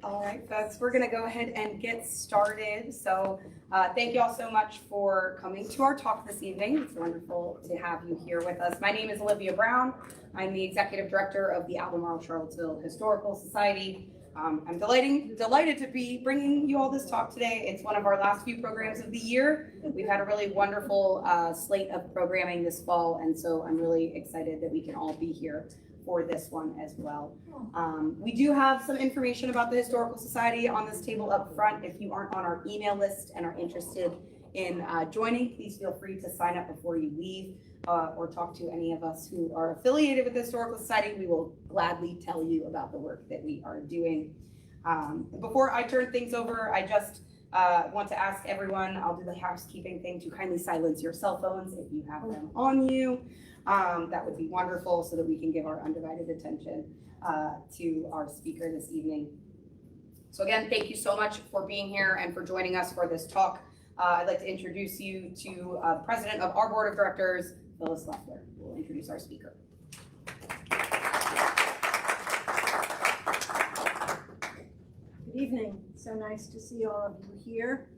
All right, folks, we're going to go ahead and get started. So thank you all so much for coming to our talk this evening. It's wonderful to have you here with us. My name is Olivia Brown. I'm the Executive Director of the Albemarle Charlottesville Historical Society. I'm delighted to be bringing you all this talk today. It's one of our last few programs of the year. We've had a really wonderful slate of programming this fall, and so I'm really excited that we can all be here for this one as well. We do have some information about the Historical Society on this table up front. If you aren't on our email list and are interested in joining, please feel free to sign up before you leave or talk to any of us who are affiliated with the Historical Society. We will gladly tell you about the work that we are doing. Before I turn things over, I just want to ask everyone, I'll do the housekeeping thing, to kindly silence your cell phones if you have them on you. That would be wonderful so that we can give our undivided attention to our speaker this evening. So again, thank you so much for being here and for joining us for this talk. I'd like to introduce you to the president of our board of directors, Phyllis Leffler, who will introduce our speaker. Good evening. So nice to see all of you here,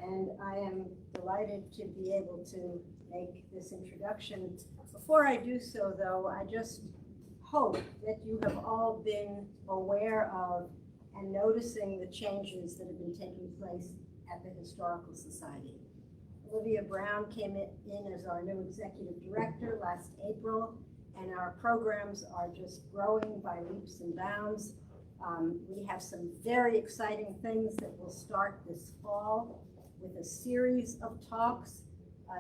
and I am delighted to be able to make this introduction. Before I do so, though, I just hope that you have all been aware of and noticing the changes that have been taking place at the Historical Society. Olivia Brown came in as our new executive director last April, and our programs are just growing by leaps and bounds. We have some very exciting things that will start this fall with a series of talks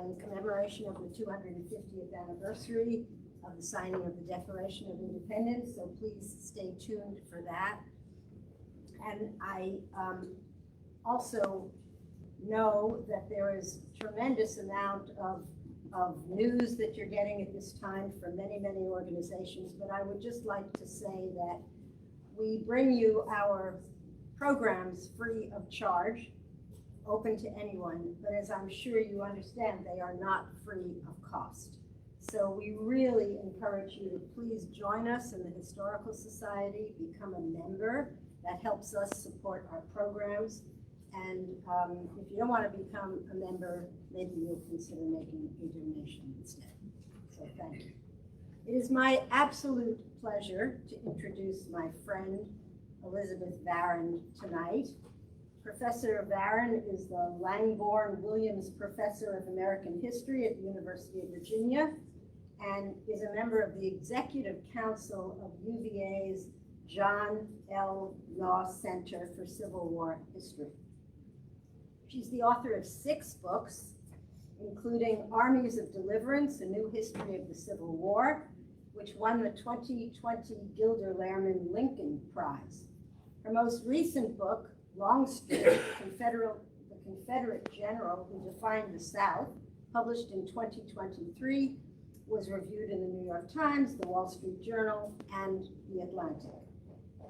in commemoration of the 250th anniversary of the signing of the Declaration of Independence, so please stay tuned for that. And I also know that there is a tremendous amount of news that you're getting at this time from many, many organizations, but I would just like to say that we bring you our programs free of charge, open to anyone, but as I'm sure you understand, they are not free of cost. So we really encourage you to please join us in the Historical Society, become a member. That helps us support our programs. And if you don't want to become a member, maybe you'll consider making a donation instead. So thank you. It is my absolute pleasure to introduce my friend, Elizabeth Varon, tonight. Professor Varon is the Langbourne Williams Professor of American History at the University of Virginia and is a member of the Executive Council of UVA's John L. Law Center for Civil War History. She's the author of 6 books, including Armies of Deliverance, A New History of the Civil War, which won the 2020 Gilder Lehrman Lincoln Prize. Her most recent book, Longstreet, the Confederate General Who Defined the South, published in 2023, was reviewed in the New York Times, the Wall Street Journal, and the Atlantic.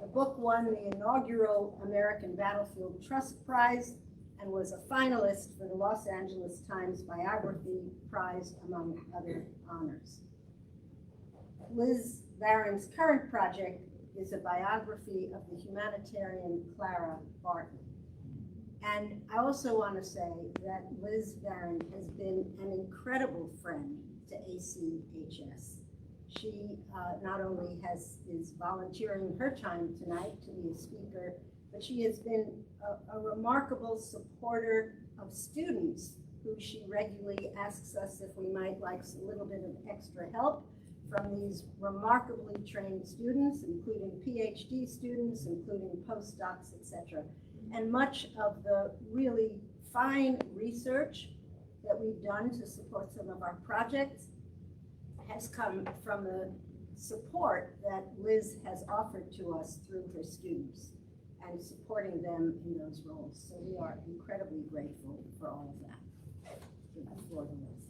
The book won the inaugural American Battlefield Trust Prize and was a finalist for the Los Angeles Times Biography Prize, among other honors. Liz Varon's current project is a biography of the humanitarian Clara Barton. And I also want to say that Liz Varon has been an incredible friend to ACHS. She not only is volunteering her time tonight to be a speaker, but she has been a remarkable supporter of students who she regularly asks us if we might like a little bit of extra help from these remarkably trained students, including PhD students, including postdocs, etc. And much of the really fine research that we've done to support some of our projects has come from the support that Liz has offered to us through her students and supporting them in those roles. So we are incredibly grateful for all of that. Give the floor to Liz.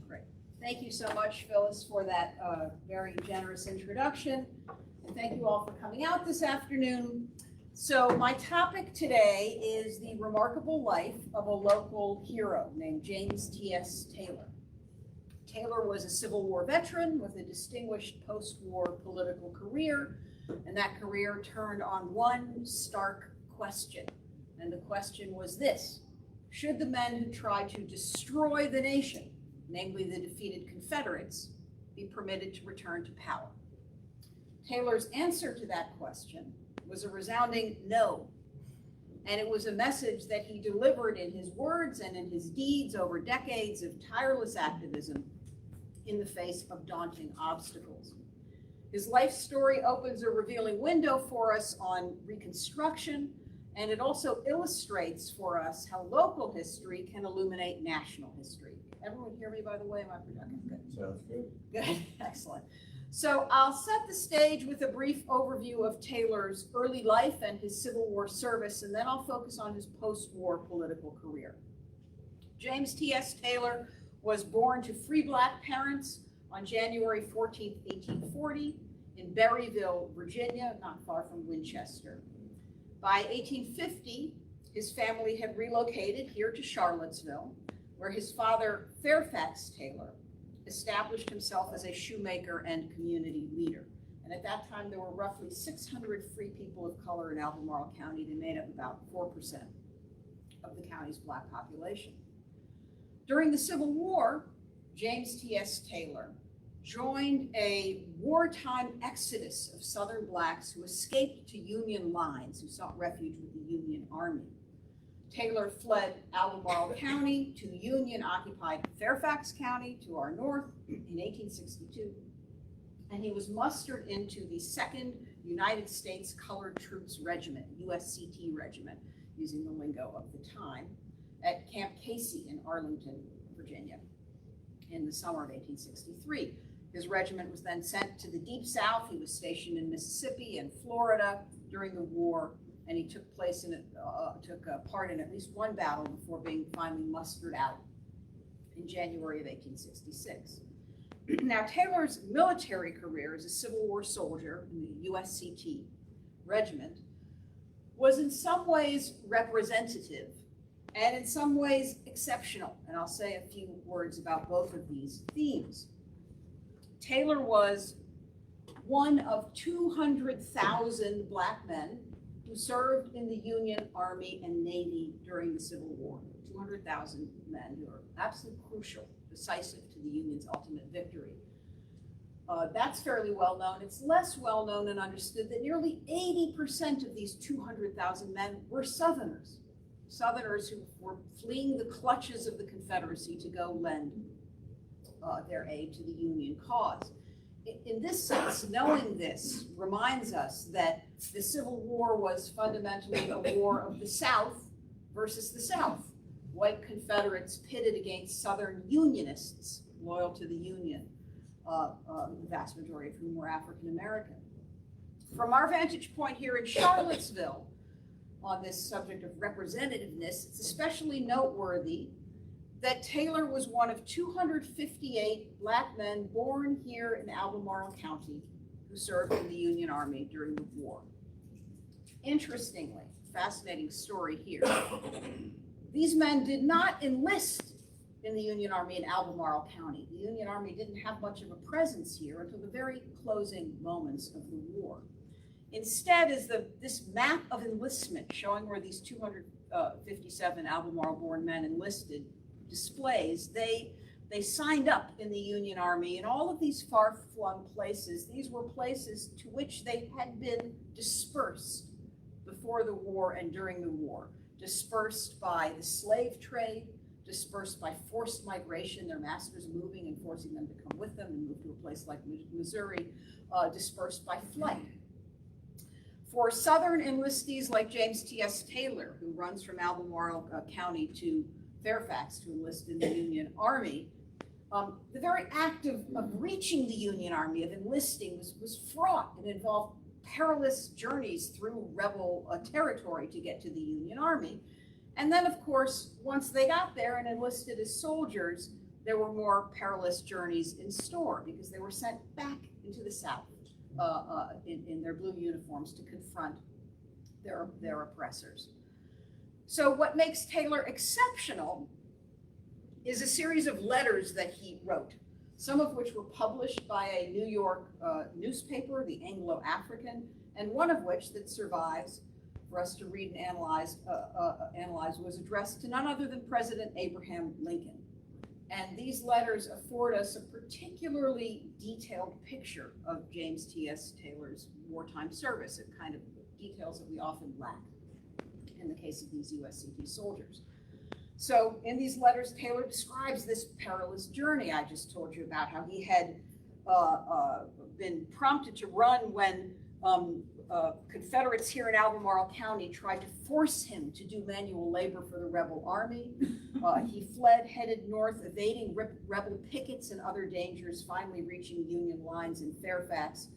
Great. Thank you so much, Phyllis, for that very generous introduction. And thank you all for coming out this afternoon. So my topic today is the remarkable life of a local hero named James T.S. Taylor. Taylor was a Civil War veteran with a distinguished post-war political career, and that career turned on one stark question. And the question was this: should the men who tried to destroy the nation, namely the defeated Confederates, be permitted to return to power? Taylor's answer to that question was a resounding no. And it was a message that he delivered in his words and in his deeds over decades of tireless activism in the face of daunting obstacles. His life story opens a revealing window for us on Reconstruction, and it also illustrates for us how local history can illuminate national history. Everyone hear me, by the way? Am I productive? Good. Sounds good. Good, excellent. So I'll set the stage with a brief overview of Taylor's early life and his Civil War service, and then I'll focus on his post-war political career. James T.S. Taylor was born to free Black parents on January 14, 1840, in Berryville, Virginia, not far from Winchester. By 1850, his family had relocated here to Charlottesville, where his father, Fairfax Taylor, established himself as a shoemaker and community leader. And at that time, there were roughly 600 free people of color in Albemarle County. They made up about 4% of the county's Black population. During the Civil War, James T.S. Taylor joined a wartime exodus of Southern Blacks who escaped to Union lines, who sought refuge with the Union Army. Taylor fled Albemarle County to Union-occupied Fairfax County to our north in 1862, and he was mustered into the 2nd United States Colored Troops Regiment, USCT Regiment, using the lingo of the time, at Camp Casey in Arlington, Virginia, in the summer of 1863. His regiment was then sent to the Deep South. He was stationed in Mississippi and Florida during the war, and he took part in at least one battle before being finally mustered out in January of 1866. Now, Taylor's military career as a Civil War soldier in the USCT regiment was in some ways representative and in some ways exceptional, and I'll say a few words about both of these themes. Taylor was one of 200,000 Black men who served in the Union Army and Navy during the Civil War. 200,000 men who are absolutely crucial, decisive to the Union's ultimate victory. That's fairly well known. It's less well known and understood that nearly 80% of these 200,000 men were Southerners. Southerners who were fleeing the clutches of the Confederacy to go lend their aid to the Union cause. In this sense, knowing this reminds us that the Civil War was fundamentally a war of the South versus the South. White Confederates pitted against Southern Unionists loyal to the Union, the vast majority of whom were African American. From our vantage point here in Charlottesville, on this subject of representativeness, it's especially noteworthy that Taylor was one of 258 Black men born here in Albemarle County who served in the Union Army during the war. Interestingly, fascinating story here, these men did not enlist in the Union Army in Albemarle County. The Union Army didn't have much of a presence here until the very closing moments of the war. Instead is this map of enlistment showing where these 257 Albemarle-born men enlisted displays. They signed up in the Union Army in all of these far-flung places. These were places to which they had been dispersed before the war and during the war. Dispersed by the slave trade, dispersed by forced migration, their masters moving and forcing them to come with them and move to a place like Missouri, dispersed by flight. For Southern enlistees like James T.S. Taylor, who runs from Albemarle County to Fairfax to enlist in the Union Army, the very act of reaching the Union Army, of enlisting, was fraught and involved perilous journeys through rebel territory to get to the Union Army. And then, of course, once they got there and enlisted as soldiers, there were more perilous journeys in store because they were sent back into the South in their blue uniforms to confront their oppressors. So what makes Taylor exceptional is a series of letters that he wrote, some of which were published by a New York newspaper, the Anglo-African, and one of which that survives for us to read and analyze was addressed to none other than President Abraham Lincoln. And these letters afford us a particularly detailed picture of James T.S. Taylor's wartime service, a kind of details that we often lack in the case of these USCT soldiers. So in these letters, Taylor describes this perilous journey I just told you about, how he had been prompted to run when Confederates here in Albemarle County tried to force him to do manual labor for the rebel army. He fled, headed north, evading rebel pickets and other dangers, finally reaching Union lines in Fairfax.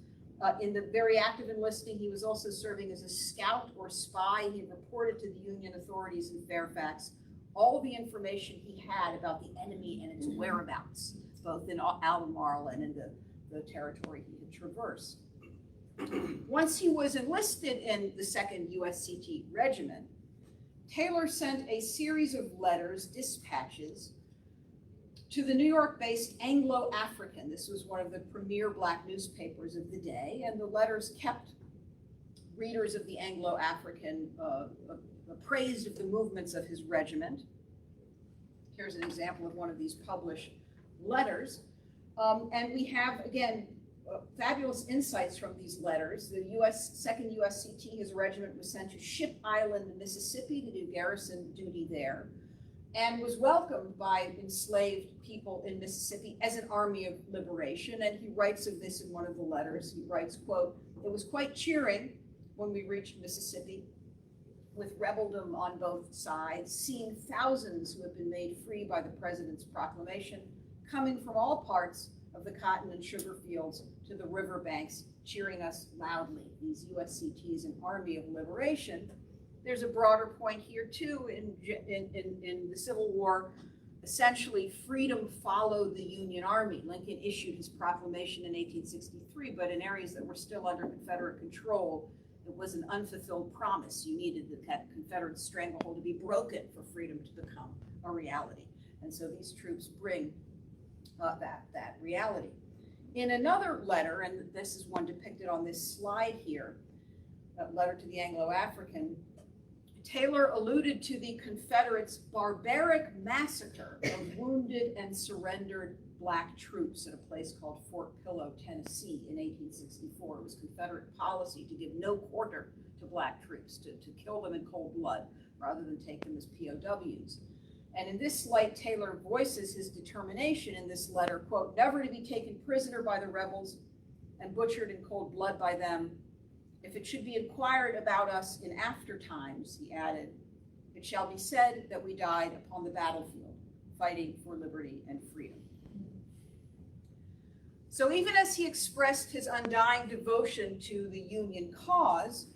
In the very act of enlisting, he was also serving as a scout or spy. He reported to the Union authorities in Fairfax all the information he had about the enemy and its whereabouts, both in Albemarle and in the territory he had traversed. Once he was enlisted in the 2nd USCT Regiment, Taylor sent a series of letters, dispatches, to the New York-based Anglo-African. This was one of the premier Black newspapers of the day, and the letters kept readers of the Anglo-African appraised of the movements of his regiment. Here's an example of one of these published letters. And we have, again, fabulous insights from these letters. The 2nd USCT, his regiment was sent to Ship Island, Mississippi to do garrison duty there, and was welcomed by enslaved people in Mississippi as an army of liberation. And he writes of this in one of the letters. He writes, quote, "It was quite cheering when we reached Mississippi, with rebeldom on both sides, seeing thousands who have been made free by the president's proclamation coming from all parts of the cotton and sugar fields to the riverbanks, cheering us loudly." These USCTs, an army of liberation. There's a broader point here too. In the Civil War, essentially freedom followed the Union Army. Lincoln issued his proclamation in 1863, but in areas that were still under Confederate control, it was an unfulfilled promise. You needed the Confederate stranglehold to be broken for freedom to become a reality. And so these troops bring that reality. In another letter, and this is one depicted on this slide here, a letter to the Anglo-African, Taylor alluded to the Confederates' barbaric massacre of wounded and surrendered Black troops at a place called Fort Pillow, Tennessee in 1864. It was Confederate policy to give no quarter to Black troops, to kill them in cold blood rather than take them as POWs. And in this light, Taylor voices his determination in this letter, quote, "never to be taken prisoner by the rebels and butchered in cold blood by them. If it should be inquired about us in after times," he added, "it shall be said that we died upon the battlefield, fighting for liberty and freedom." So even as he expressed his undying devotion to the Union cause,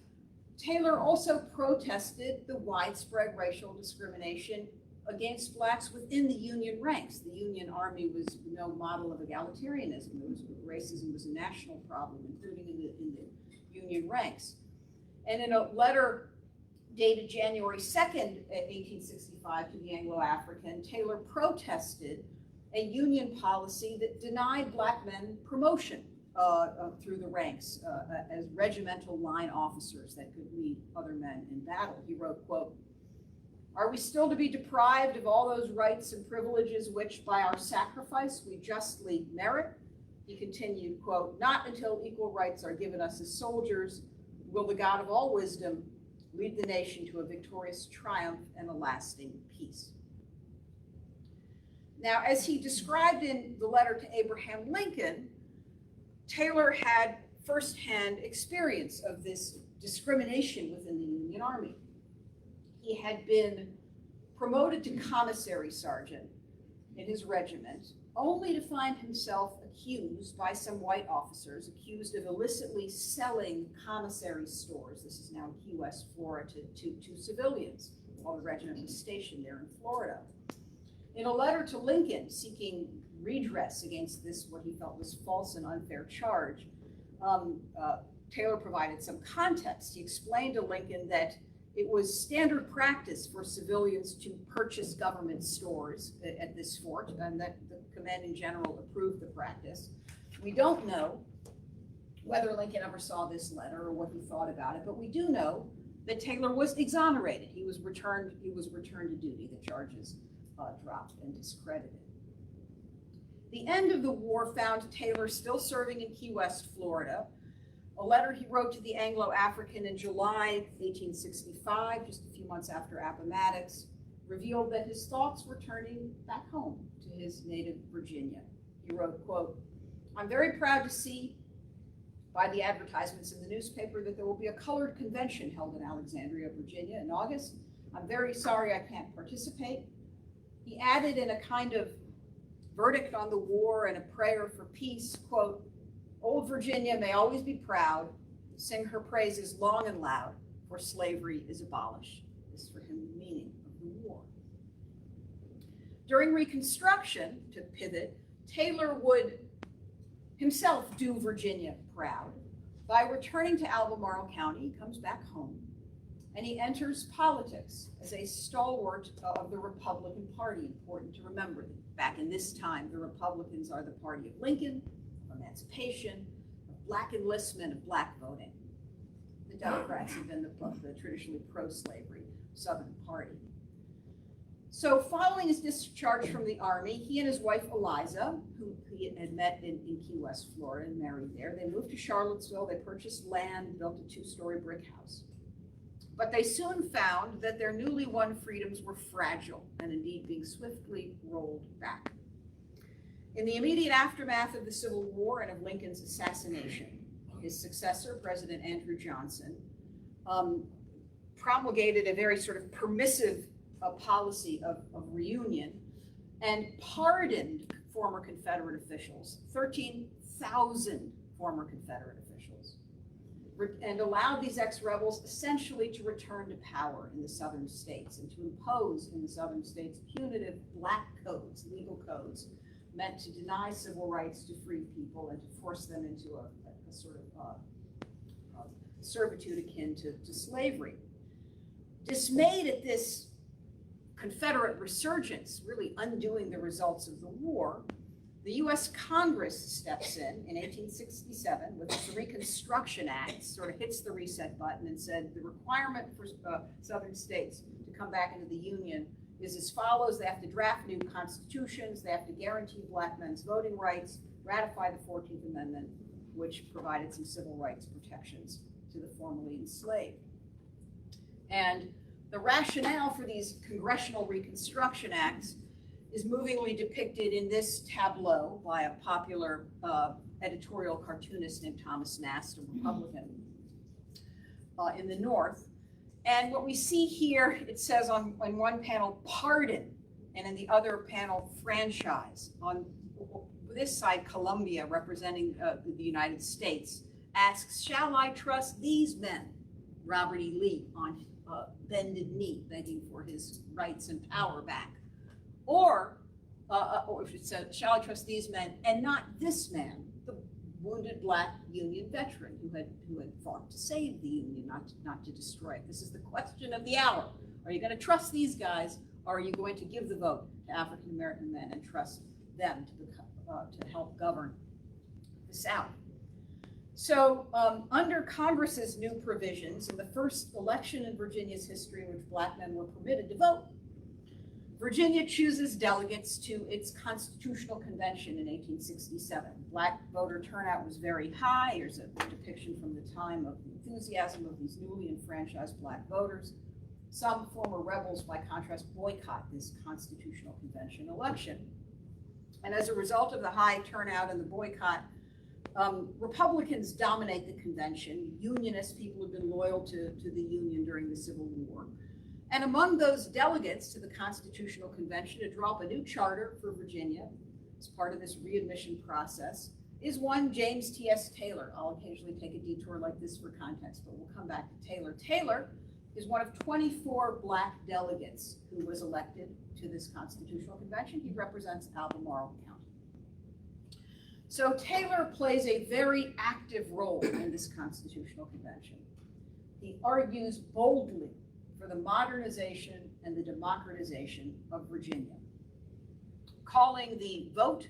Taylor also protested the widespread racial discrimination against Blacks within the Union ranks. The Union Army was no model of egalitarianism. Racism was a national problem, including in the Union ranks. And in a letter dated January 2nd, 1865 to the Anglo-African, Taylor protested a union policy that denied black men promotion through the ranks as regimental line officers that could lead other men in battle. He wrote, quote, "Are we still to be deprived of all those rights and privileges which by our sacrifice we justly merit?" He continued, quote, "Not until equal rights are given us as soldiers will the God of all wisdom lead the nation to a victorious triumph and a lasting peace." Now, as he described in the letter to Abraham Lincoln, Taylor had firsthand experience of this discrimination within the Union Army. He had been promoted to commissary sergeant in his regiment, only to find himself accused by some white officers, accused of illicitly selling commissary stores. This is now in Key West, Florida, to civilians while the regiment was stationed there in Florida. In a letter to Lincoln seeking redress against this, what he felt was false and unfair charge, Taylor provided some context. He explained to Lincoln that it was standard practice for civilians to purchase government stores at this fort, and that the commanding general approved the practice. We don't know whether Lincoln ever saw this letter or what he thought about it, but we do know that Taylor was exonerated. He was returned to duty. The charges dropped and discredited. The end of the war found Taylor still serving in Key West, Florida. A letter he wrote to the Anglo-African in July 1865, just a few months after Appomattox, revealed that his thoughts were turning back home to his native Virginia. He wrote, quote, "I'm very proud to see by the advertisements in the newspaper that there will be a colored convention held in Alexandria, Virginia in August. I'm very sorry I can't participate." He added in a kind of verdict on the war and a prayer for peace, quote, "Old Virginia may always be proud, sing her praises long and loud, for slavery is abolished." This is for him the meaning of the war. During Reconstruction, to pivot, Taylor would himself do Virginia proud by returning to Albemarle County. He comes back home and he enters politics as a stalwart of the Republican Party. Important to remember that back in this time, the Republicans are the party of Lincoln, of emancipation, of black enlistment, of black voting. The Democrats have been the traditionally pro-slavery Southern Party. So following his discharge from the Army, he and his wife Eliza, who he had met in Key West, Florida, and married there, they moved to Charlottesville. They purchased land, built a 2-story brick house. But they soon found that their newly won freedoms were fragile and indeed being swiftly rolled back. In the immediate aftermath of the Civil War and of Lincoln's assassination, his successor, President Andrew Johnson, promulgated a very sort of permissive policy of reunion and pardoned former Confederate officials, 13,000 former Confederate officials, and allowed these ex-rebels essentially to return to power in the southern states and to impose in the southern states punitive black codes, legal codes, meant to deny civil rights to free people and to force them into a sort of servitude akin to slavery. Dismayed at this Confederate resurgence, really undoing the results of the war, the U.S. Congress steps in 1867 with the Reconstruction Act, sort of hits the reset button and said the requirement for southern states to come back into the Union is as follows. They have to draft new constitutions, they have to guarantee black men's voting rights, ratify the 14th Amendment, which provided some civil rights protections to the formerly enslaved. And the rationale for these congressional Reconstruction Acts is movingly depicted in this tableau by a popular editorial cartoonist named Thomas Nast, a Republican in the North. And what we see here, it says on one panel, pardon, and in the other panel, franchise. On this side, Columbia, representing the United States, asks, shall I trust these men? Robert E. Lee on bended knee, begging for his rights and power back. Or if it said, shall I trust these men and not this man, the wounded black Union veteran who had fought to save the Union, not to destroy it. This is the question of the hour. Are you going to trust these guys, or are you going to give the vote to African American men and trust them to help govern the South? So under Congress's new provisions, in the first election in Virginia's history in which black men were permitted to vote, Virginia chooses delegates to its constitutional convention in 1867. Black voter turnout was very high. Here's a depiction from the time of the enthusiasm of these newly enfranchised black voters. Some former rebels, by contrast, boycott this constitutional convention election. And as a result of the high turnout and the boycott, Republicans dominate the convention. Unionists, people who've been loyal to the Union during the Civil War. And among those delegates to the Constitutional Convention to draw up a new charter for Virginia as part of this readmission process is one James T.S. Taylor. I'll occasionally take a detour like this for context, but we'll come back to Taylor. Taylor is one of 24 black delegates who was elected to this Constitutional Convention. He represents Albemarle County. So Taylor plays a very active role in this Constitutional Convention. He argues boldly for the modernization and the democratization of Virginia, calling the vote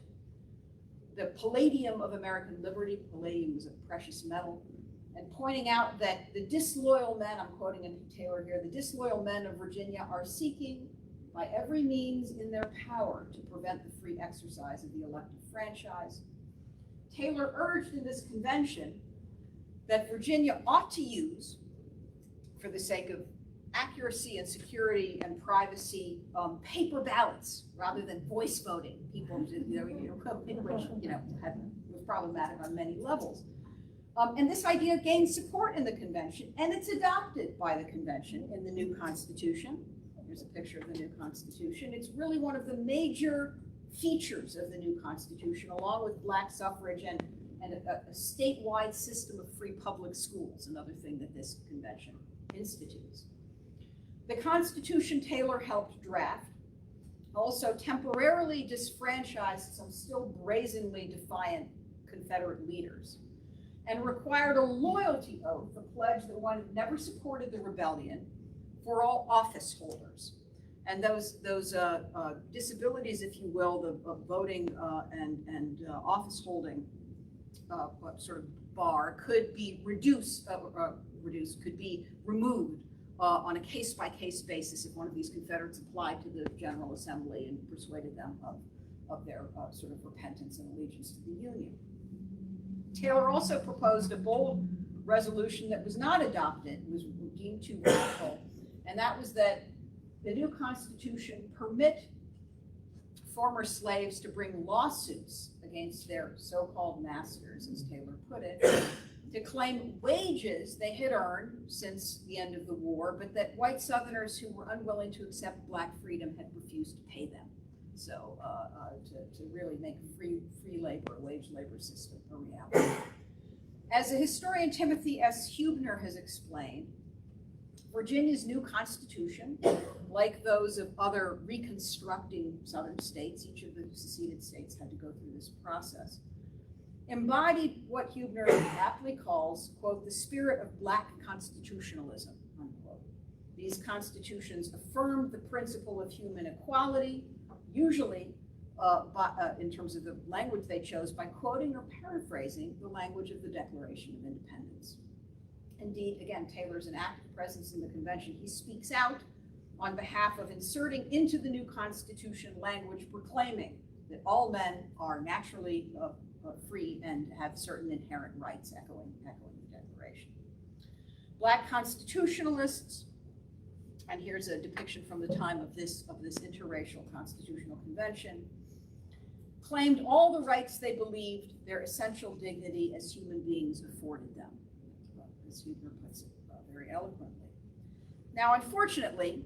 the palladium of American liberty. Palladium is a precious metal, and pointing out that the disloyal men, I'm quoting Taylor here, the disloyal men of Virginia are seeking by every means in their power to prevent the free exercise of the elective franchise. Taylor urged in this convention that Virginia ought to use, for the sake of accuracy and security and privacy, paper ballots rather than voice voting. People, which was problematic on many levels. And this idea gained support in the convention, and it's adopted by the convention in the new Constitution. Here's a picture of the new Constitution. It's really one of the major features of the new Constitution, along with black suffrage and a statewide system of free public schools, another thing that this convention institutes. The Constitution Taylor helped draft also temporarily disfranchised some still brazenly defiant Confederate leaders and required a loyalty oath, a pledge that one never supported the rebellion, for all office holders. And those disabilities, if you will, the voting and office holding sort of bar could be could be removed on a case-by-case basis if one of these Confederates applied to the General Assembly and persuaded them of their sort of repentance and allegiance to the Union. Taylor also proposed a bold resolution that was not adopted, was deemed too radical, and that was that the new Constitution permit former slaves to bring lawsuits against their so-called masters, as Taylor put it, to claim wages they had earned since the end of the war, but that white Southerners who were unwilling to accept black freedom had refused to pay them. So to really make free labor, a wage labor system a reality. As the historian Timothy S. Huebner has explained, Virginia's new Constitution, like those of other reconstructing Southern states, each of the seceded states had to go through this process, embodied what Huebner aptly calls, quote, the spirit of black constitutionalism, unquote. These constitutions affirmed the principle of human equality, usually in terms of the language they chose, by quoting or paraphrasing the language of the Declaration of Independence. Indeed, again, Taylor's an active presence in the convention. He speaks out on behalf of inserting into the new Constitution language proclaiming that all men are naturally free and have certain inherent rights, echoing the Declaration. Black constitutionalists, and here's a depiction from the time of this interracial constitutional convention, claimed all the rights they believed their essential dignity as human beings afforded them, as Huebner puts it very eloquently. Now, unfortunately,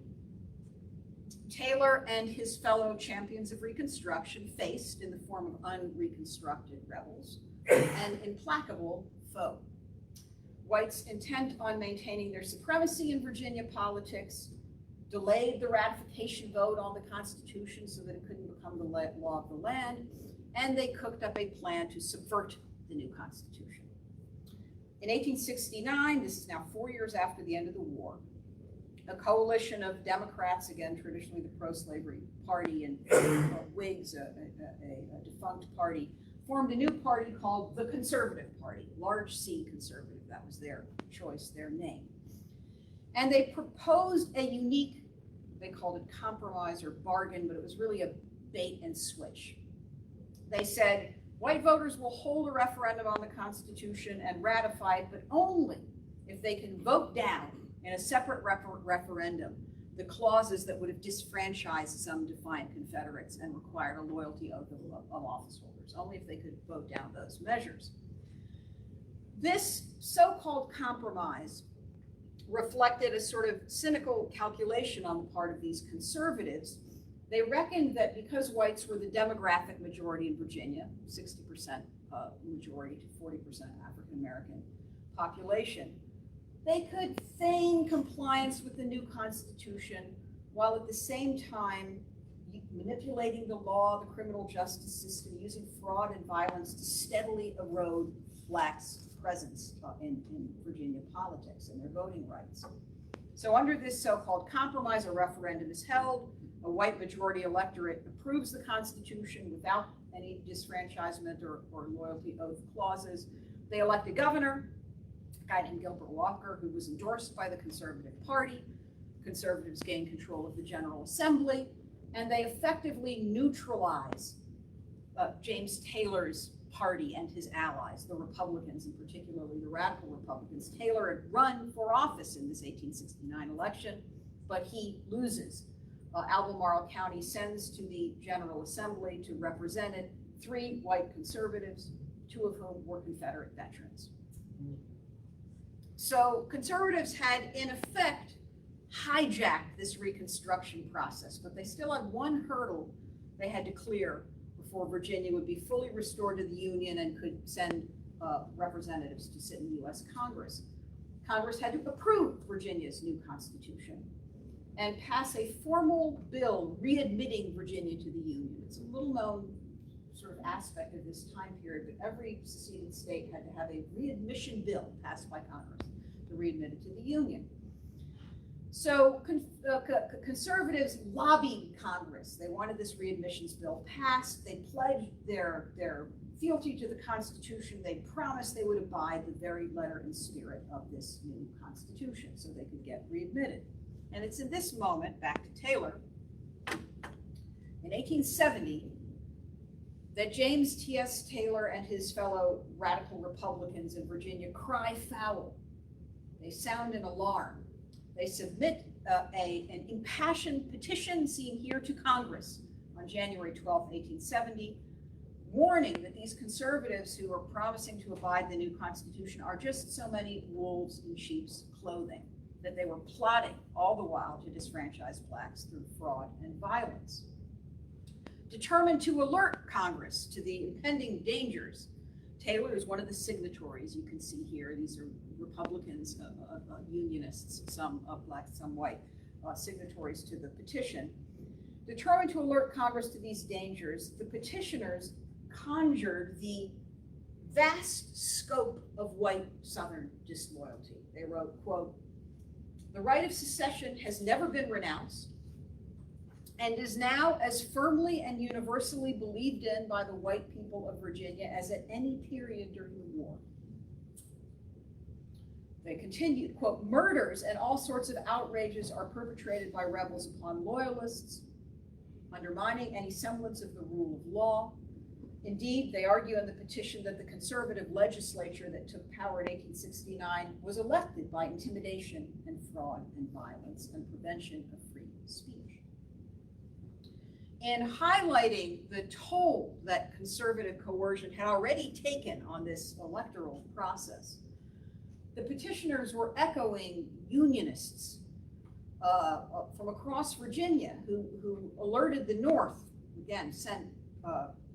Taylor and his fellow champions of Reconstruction faced, in the form of unreconstructed rebels, an implacable foe. Whites intent on maintaining their supremacy in Virginia politics delayed the ratification vote on the Constitution so that it couldn't become the law of the land, and they cooked up a plan to subvert the new Constitution. In 1869, this is now 4 years after the end of the war, a coalition of Democrats, again, traditionally the pro-slavery party, and Whigs, a defunct party, formed a new party called the Conservative Party, large C conservative. That was their choice, their name. And they proposed a unique, they called it compromise or bargain, but it was really a bait and switch. They said, white voters will hold a referendum on the Constitution and ratify it, but only if they can vote down in a separate referendum the clauses that would have disfranchised some defiant Confederates and required a loyalty oath of office holders, only if they could vote down those measures. This so-called compromise reflected a sort of cynical calculation on the part of these conservatives. They reckoned that because whites were the demographic majority in Virginia, 60% majority to 40% African-American population, they could feign compliance with the new Constitution while at the same time manipulating the law, the criminal justice system, using fraud and violence to steadily erode blacks' presence in Virginia politics and their voting rights. So under this so-called compromise, a referendum is held. A white majority electorate approves the Constitution without any disfranchisement or loyalty oath clauses. They elect a governor, a guy named Gilbert Walker, who was endorsed by the Conservative Party. Conservatives gain control of the General Assembly, and they effectively neutralize James Taylor's party and his allies, the Republicans, and particularly the radical Republicans. Taylor had run for office in this 1869 election, but he loses. Albemarle County sends to the General Assembly to represent it 3 white conservatives, 2 of whom were Confederate veterans. So conservatives had, in effect, hijacked this Reconstruction process, but they still had one hurdle they had to clear before Virginia would be fully restored to the Union and could send representatives to sit in the U.S. Congress. Congress had to approve Virginia's new Constitution and pass a formal bill readmitting Virginia to the Union. It's a little known sort of aspect of this time period, but every seceded state had to have a readmission bill passed by Congress to readmit it to the Union. So conservatives lobbied Congress. They wanted this readmissions bill passed. They pledged their fealty to the Constitution. They promised they would abide the very letter and spirit of this new Constitution so they could get readmitted. And it's in this moment, back to Taylor, in 1870, that James T.S. Taylor and his fellow radical Republicans in Virginia cry foul. They sound an alarm. They submit an impassioned petition, seen here, to Congress on January 12, 1870, warning that these conservatives who are promising to abide the new Constitution are just so many wolves in sheep's clothing, that they were plotting all the while to disfranchise blacks through fraud and violence. Determined to alert Congress to the impending dangers, Taylor is one of the signatories you can see here. These are Republicans, Unionists, some black, some white, signatories to the petition. Determined to alert Congress to these dangers, the petitioners conjured the vast scope of white Southern disloyalty. They wrote, quote, "The right of secession has never been renounced and is now as firmly and universally believed in by the white people of Virginia as at any period during the war." They continued, quote, "Murders and all sorts of outrages are perpetrated by rebels upon loyalists, undermining any semblance of the rule of law. Indeed, they argue in the petition that the conservative legislature that took power in 1869 was elected by intimidation and fraud and violence and prevention of free speech." In highlighting the toll that conservative coercion had already taken on this electoral process, the petitioners were echoing Unionists from across Virginia who alerted the North, again, sent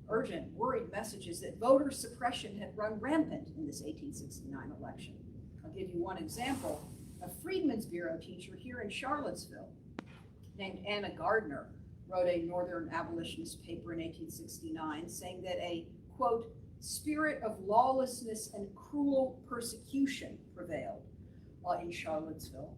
urgent, worried messages that voter suppression had run rampant in this 1869 election. I'll give you one example. A Freedmen's Bureau teacher here in Charlottesville named Anna Gardner wrote a Northern abolitionist paper in 1869 saying that a, quote, spirit of lawlessness and cruel persecution prevailed in Charlottesville,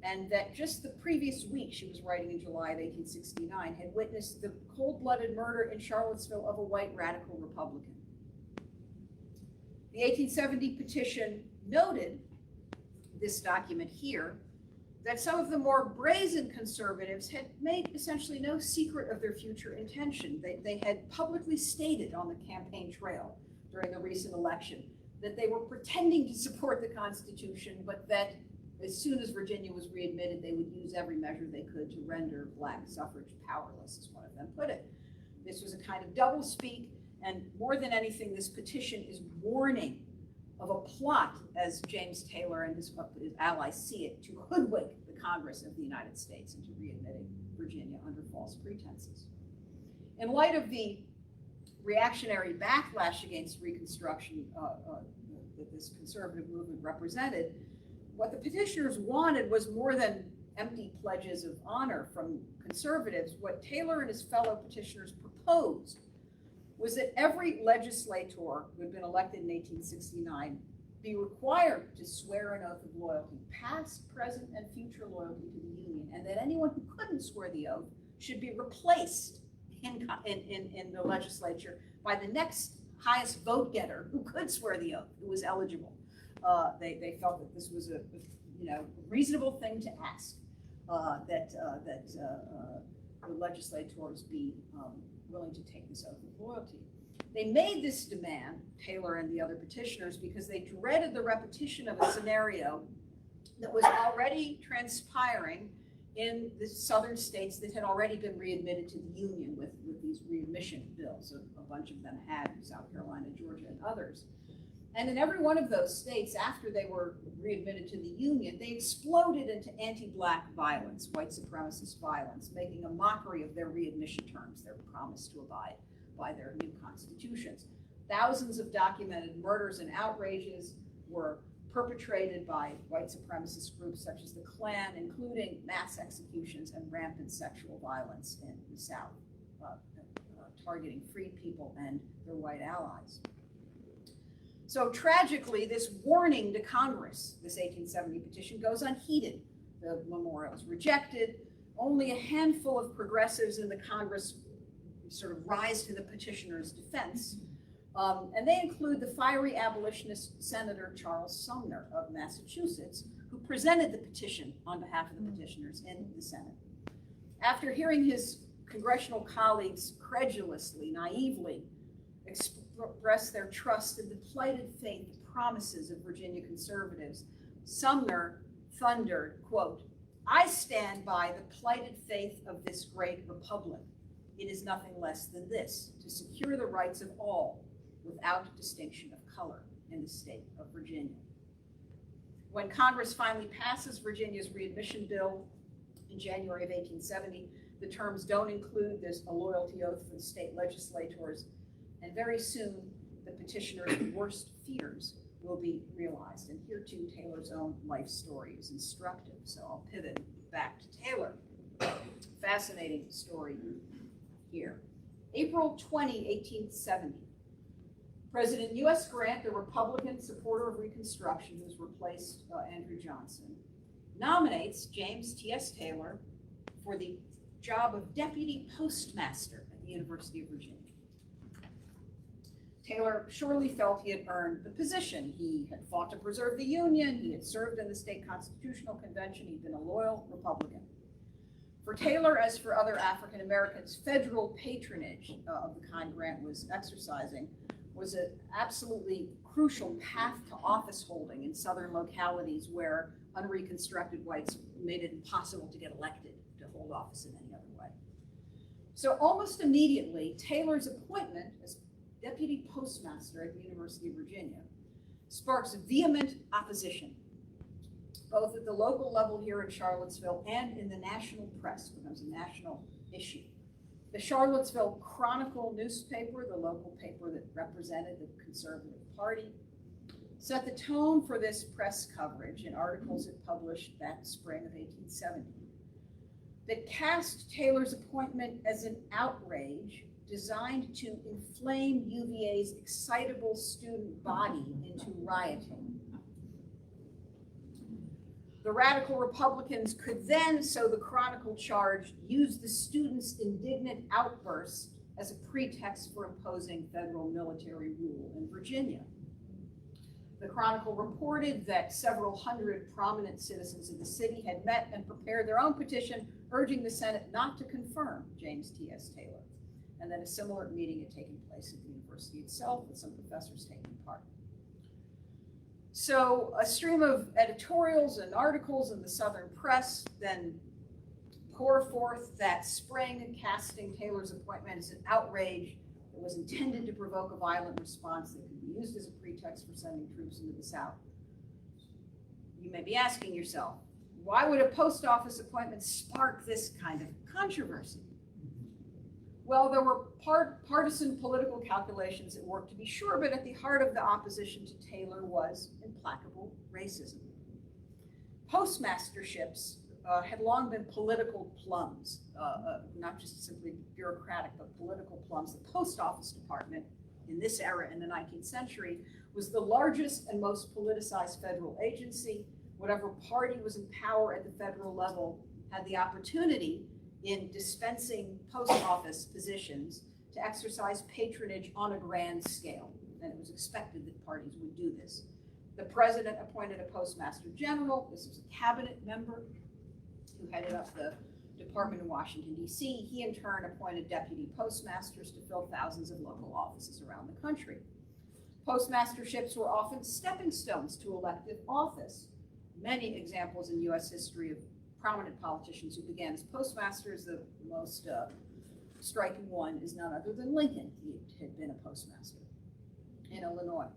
and that just the previous week, she was writing in July of 1869, had witnessed the cold-blooded murder in Charlottesville of a white radical Republican. The 1870 petition noted, this document here, that some of the more brazen conservatives had made essentially no secret of their future intention. They had publicly stated on the campaign trail during the recent election that they were pretending to support the Constitution, but that as soon as Virginia was readmitted, they would use every measure they could to render Black suffrage powerless, as one of them put it. This was a kind of doublespeak, and more than anything, this petition is warning of a plot, as James Taylor and his allies see it, to hoodwink the Congress of the United States into readmitting Virginia under false pretenses. In light of the reactionary backlash against Reconstruction that this conservative movement represented, what the petitioners wanted was more than empty pledges of honor from conservatives. What Taylor and his fellow petitioners proposed was that every legislator who had been elected in 1869 be required to swear an oath of loyalty, past, present, and future loyalty to the Union, and that anyone who couldn't swear the oath should be replaced in the legislature by the next highest vote getter who could swear the oath, who was eligible. They felt that this was a reasonable thing to ask, that the legislators be willing to take this oath of loyalty. They made this demand, Taylor and the other petitioners, because they dreaded the repetition of a scenario that was already transpiring in the southern states that had already been readmitted to the Union with these readmission bills. A bunch of them had, South Carolina, Georgia, and others. And in every one of those states, after they were readmitted to the Union, they exploded into anti-Black violence, white supremacist violence, making a mockery of their readmission terms, their promise to abide by their new constitutions. Thousands of documented murders and outrages were perpetrated by white supremacist groups such as the Klan, including mass executions and rampant sexual violence in the South, targeting freed people and their white allies. So tragically, this warning to Congress, this 1870 petition, goes unheeded. The memorial is rejected. Only a handful of progressives in the Congress sort of rise to the petitioner's defense. And they include the fiery abolitionist Senator Charles Sumner of Massachusetts, who presented the petition on behalf of the petitioners in the Senate. After hearing his congressional colleagues credulously, naively express their trust in the plighted faith promises of Virginia conservatives, Sumner thundered, quote, "I stand by the plighted faith of this great republic. It is nothing less than this, to secure the rights of all without distinction of color in the state of Virginia." When Congress finally passes Virginia's readmission bill in January of 1870, the terms don't include this a loyalty oath for the state legislators, and very soon the petitioner's worst fears will be realized. And here too, Taylor's own life story is instructive, so I'll pivot back to Taylor. Fascinating story here. April 20, 1870. President U.S. Grant, the Republican supporter of Reconstruction, who's replaced Andrew Johnson, nominates James T.S. Taylor for the job of deputy postmaster at the University of Virginia. Taylor surely felt he had earned the position. He had fought to preserve the Union, he had served in the state constitutional convention, he'd been a loyal Republican. For Taylor, as for other African Americans, federal patronage of the kind Grant was exercising was an absolutely crucial path to office holding in southern localities where unreconstructed whites made it impossible to get elected to hold office in any other way. So almost immediately, Taylor's appointment as deputy postmaster at the University of Virginia sparks vehement opposition, both at the local level here in Charlottesville and in the national press. It becomes a national issue. The Charlottesville Chronicle newspaper, the local paper that represented the Conservative Party, set the tone for this press coverage in articles it published that spring of 1870 that cast Taylor's appointment as an outrage designed to inflame UVA's excitable student body into rioting. The radical Republicans could then, so the Chronicle charged, use the students' indignant outbursts as a pretext for imposing federal military rule in Virginia. The Chronicle reported that several hundred prominent citizens of the city had met and prepared their own petition urging the Senate not to confirm James T.S. Taylor, and that a similar meeting had taken place at the university itself with some professors taking part. So a stream of editorials and articles in the Southern press then pour forth that spring, casting Taylor's appointment as an outrage that was intended to provoke a violent response that could be used as a pretext for sending troops into the South. You may be asking yourself, why would a post office appointment spark this kind of controversy? Well, there were partisan political calculations at work, to be sure, but at the heart of the opposition to Taylor was implacable racism. Postmasterships had long been political plums, not just simply bureaucratic, but political plums. The post office department in this era in the 19th century was the largest and most politicized federal agency. Whatever party was in power at the federal level had the opportunity in dispensing post office positions to exercise patronage on a grand scale. And it was expected that parties would do this. The president appointed a postmaster general. This was a cabinet member who headed up the department in Washington, D.C. He in turn appointed deputy postmasters to fill thousands of local offices around the country. Postmasterships were often stepping stones to elective office. Many examples in U.S. history of prominent politicians who began as postmasters. The most striking one is none other than Lincoln. He had been a postmaster in Illinois.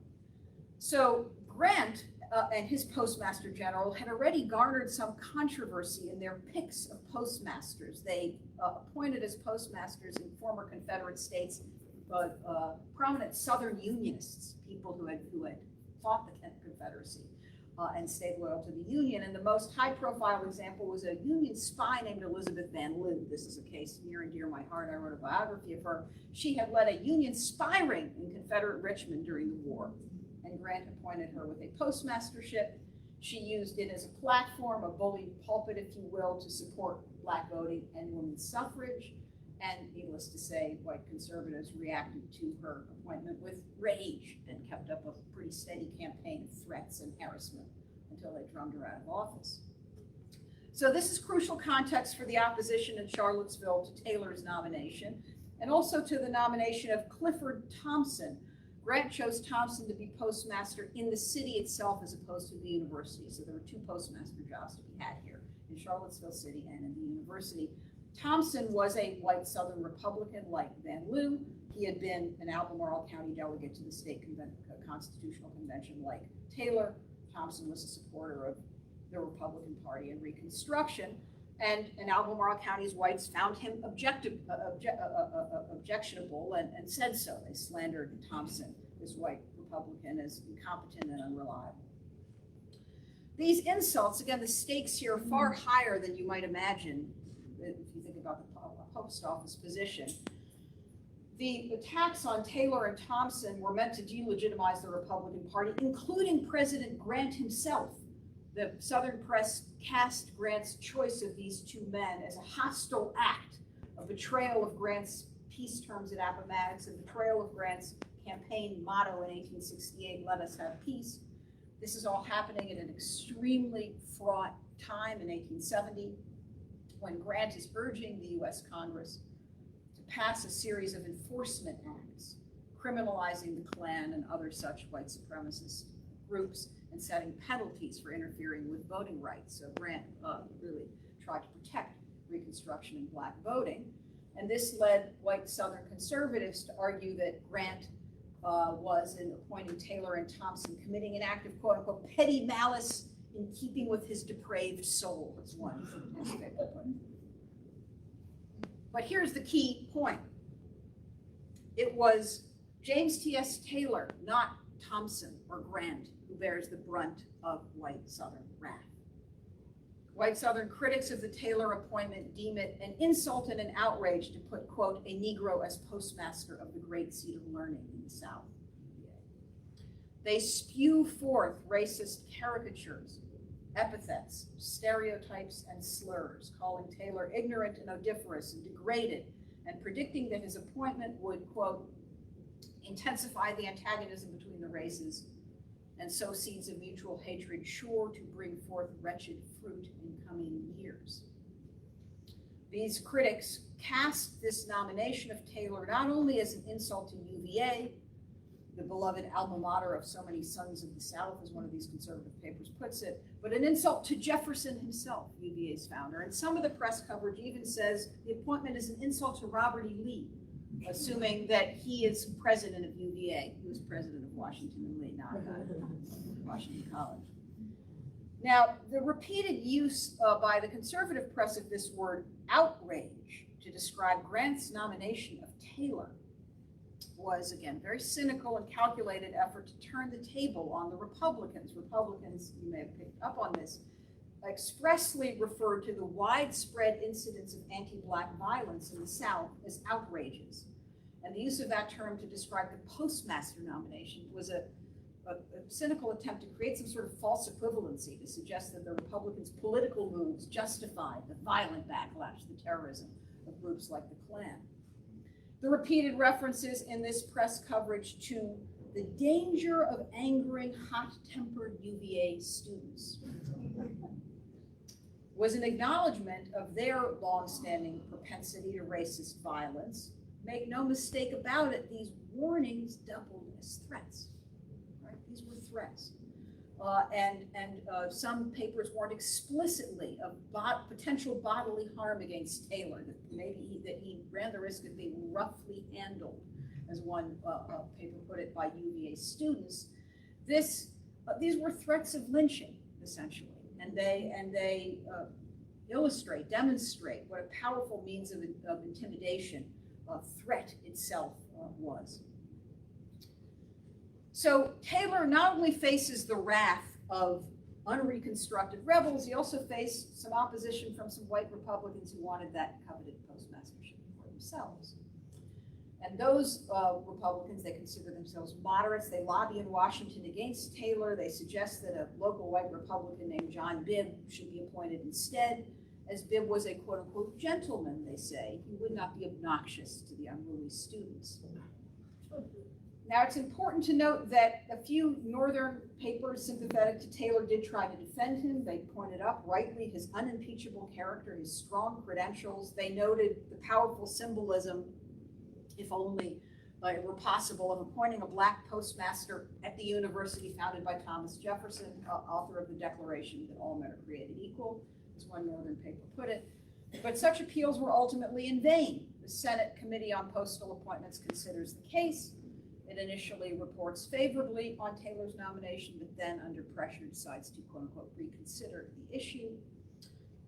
So Grant and his postmaster general had already garnered some controversy in their picks of postmasters. They appointed as postmasters in former Confederate states prominent Southern Unionists, people who had fought the Confederacy and stayed loyal to the Union. And the most high-profile example was a Union spy named Elizabeth Van Lew. This is a case near and dear to my heart. I wrote a biography of her. She had led a Union spy ring in Confederate Richmond during the war, and Grant appointed her with a postmastership. She used it as a platform, a bully pulpit, if you will, to support Black voting and women's suffrage. And needless to say, white conservatives reacted to her appointment with rage and kept up a pretty steady campaign of threats and harassment until they drummed her out of office. So this is crucial context for the opposition in Charlottesville to Taylor's nomination, and also to the nomination of Clifford Thompson. Grant chose Thompson to be postmaster in the city itself as opposed to the university. So there were two postmaster jobs to be had here, in Charlottesville City and in the university. Thompson was a white Southern Republican like Van Lew. He had been an Albemarle County delegate to the state constitutional convention like Taylor. Thompson was a supporter of the Republican Party and Reconstruction. And Albemarle County's whites found him objectionable and said so. They slandered Thompson, this white Republican, as incompetent and unreliable. These insults, again, the stakes here are far higher than you might imagine if you think about the post office position. The attacks on Taylor and Thompson were meant to delegitimize the Republican Party, including President Grant himself. The Southern press cast Grant's choice of these two men as a hostile act, a betrayal of Grant's peace terms at Appomattox, a betrayal of Grant's campaign motto in 1868, "Let us have peace." This is all happening at an extremely fraught time in 1870, when Grant is urging the U.S. Congress to pass a series of enforcement acts, criminalizing the Klan and other such white supremacist groups, and setting penalties for interfering with voting rights. So Grant really tried to protect Reconstruction and Black voting. And this led white Southern conservatives to argue that Grant was, in appointing Taylor and Thompson, committing an act of quote unquote petty malice in keeping with his depraved soul, as one aspect put it. But here's the key point. It was James T.S. Taylor, not Thompson or Grant, who bears the brunt of white Southern wrath. White Southern critics of the Taylor appointment deem it an insult and an outrage to put, quote, a Negro as postmaster of the great seat of learning in the South. They spew forth racist caricatures, epithets, stereotypes, and slurs, calling Taylor ignorant and odiferous and degraded, and predicting that his appointment would, quote, intensify the antagonism between the races and sow seeds of mutual hatred sure to bring forth wretched fruit in coming years. These critics cast this nomination of Taylor not only as an insult to UVA, the beloved alma mater of so many sons of the South, as one of these conservative papers puts it, but an insult to Jefferson himself, UVA's founder. And some of the press coverage even says the appointment is an insult to Robert E. Lee, assuming that he is president of UVA. He was president of Washington and Lee, not Washington College. Now, the repeated use by the conservative press of this word outrage to describe Grant's nomination of Taylor was, again, very cynical and calculated effort to turn the table on the Republicans. Republicans, you may have picked up on this, expressly referred to the widespread incidents of anti-Black violence in the South as outrages. And the use of that term to describe the postmaster nomination was a cynical attempt to create some sort of false equivalency to suggest that the Republicans' political moves justified the violent backlash, the terrorism of groups like the Klan. The repeated references in this press coverage to the danger of angering hot-tempered UVA students was an acknowledgement of their long-standing propensity to racist violence. Make no mistake about it, these warnings doubled as threats. Right? These were threats. Some papers warned explicitly of potential bodily harm against Taylor, that he ran the risk of being roughly handled, as one paper put it, by UVA students. These were threats of lynching, essentially, and they demonstrate what a powerful means of intimidation threat itself was. So Taylor not only faces the wrath of unreconstructed rebels, he also faced some opposition from some white Republicans who wanted that coveted postmastership for themselves. And those Republicans, they consider themselves moderates. They lobby in Washington against Taylor. They suggest that a local white Republican named John Bibb should be appointed instead, as Bibb was a quote-unquote gentleman, they say. He would not be obnoxious to the unruly students. Now, it's important to note that a few northern papers sympathetic to Taylor did try to defend him. They pointed up rightly his unimpeachable character, his strong credentials. They noted the powerful symbolism, if only it were possible, of appointing a Black postmaster at the university founded by Thomas Jefferson, author of the Declaration that all men are created equal, as one northern paper put it. But such appeals were ultimately in vain. The Senate Committee on Postal Appointments considers the case. It initially reports favorably on Taylor's nomination, but then under pressure decides to quote unquote reconsider the issue.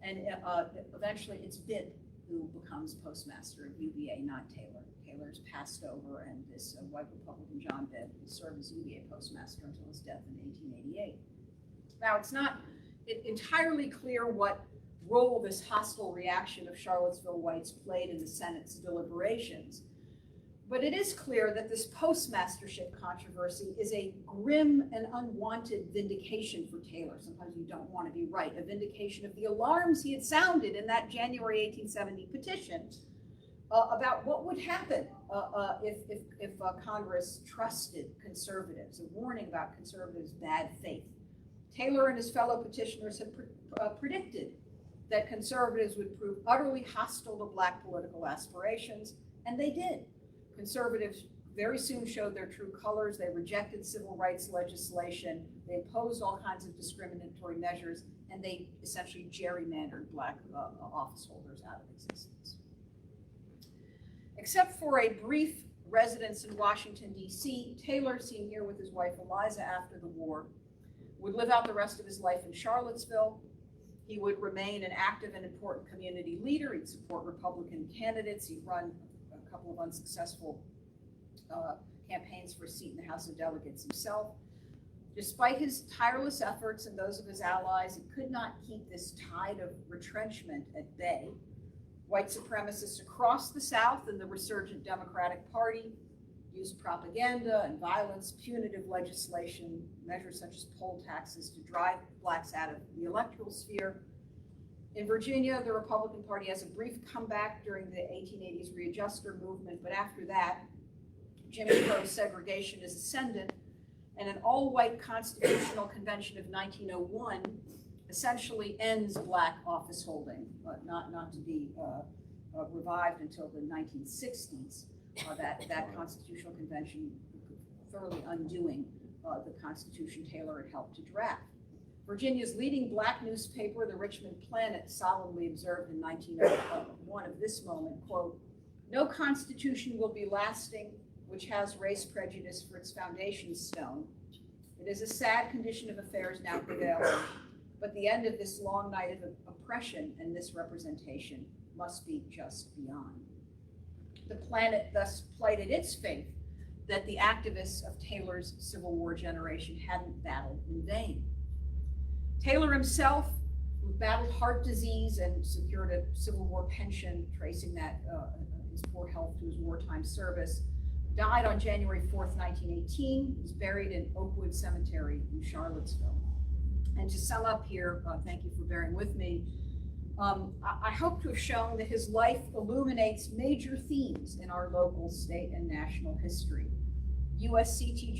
And eventually it's Bibb who becomes postmaster of UVA, not Taylor. Taylor's passed over, and this white Republican John Bibb will serve as UVA postmaster until his death in 1888. Now, it's not entirely clear what role this hostile reaction of Charlottesville whites played in the Senate's deliberations. But it is clear that this postmastership controversy is a grim and unwanted vindication for Taylor. Sometimes you don't want to be right. A vindication of the alarms he had sounded in that January 1870 petition about what would happen if Congress trusted conservatives, a warning about conservatives' bad faith. Taylor and his fellow petitioners had predicted that conservatives would prove utterly hostile to Black political aspirations, and they did. Conservatives very soon showed their true colors. They rejected civil rights legislation. They opposed all kinds of discriminatory measures, and they essentially gerrymandered Black office holders out of existence. Except for a brief residence in Washington, D.C., Taylor, seen here with his wife Eliza after the war, would live out the rest of his life in Charlottesville. He would remain an active and important community leader. He'd support Republican candidates. He'd run a couple of unsuccessful campaigns for a seat in the House of Delegates himself. Despite his tireless efforts and those of his allies, it could not keep this tide of retrenchment at bay. White supremacists across the South and the resurgent Democratic Party used propaganda and violence, punitive legislation, measures such as poll taxes to drive blacks out of the electoral sphere. In Virginia, the Republican Party has a brief comeback during the 1880s readjuster movement, but after that, Jim Crow's segregation is ascendant, and an all-white constitutional convention of 1901 essentially ends black office holding, not to be revived until the 1960s. That constitutional convention thoroughly undoing the Constitution Taylor had helped to draft. Virginia's leading black newspaper, the Richmond Planet, solemnly observed in 1901 of this moment, quote, "No constitution will be lasting which has race prejudice for its foundation stone. It is a sad condition of affairs now prevailing, but the end of this long night of oppression and misrepresentation must be just beyond." The Planet thus plighted its faith that the activists of Taylor's Civil War generation hadn't battled in vain. Taylor himself, who battled heart disease and secured a Civil War pension, tracing that his poor health to his wartime service, died on January 4th, 1918. He was buried in Oakwood Cemetery in Charlottesville. And to sum up here, thank you for bearing with me, I hope to have shown that his life illuminates major themes in our local, state, and national history. USCT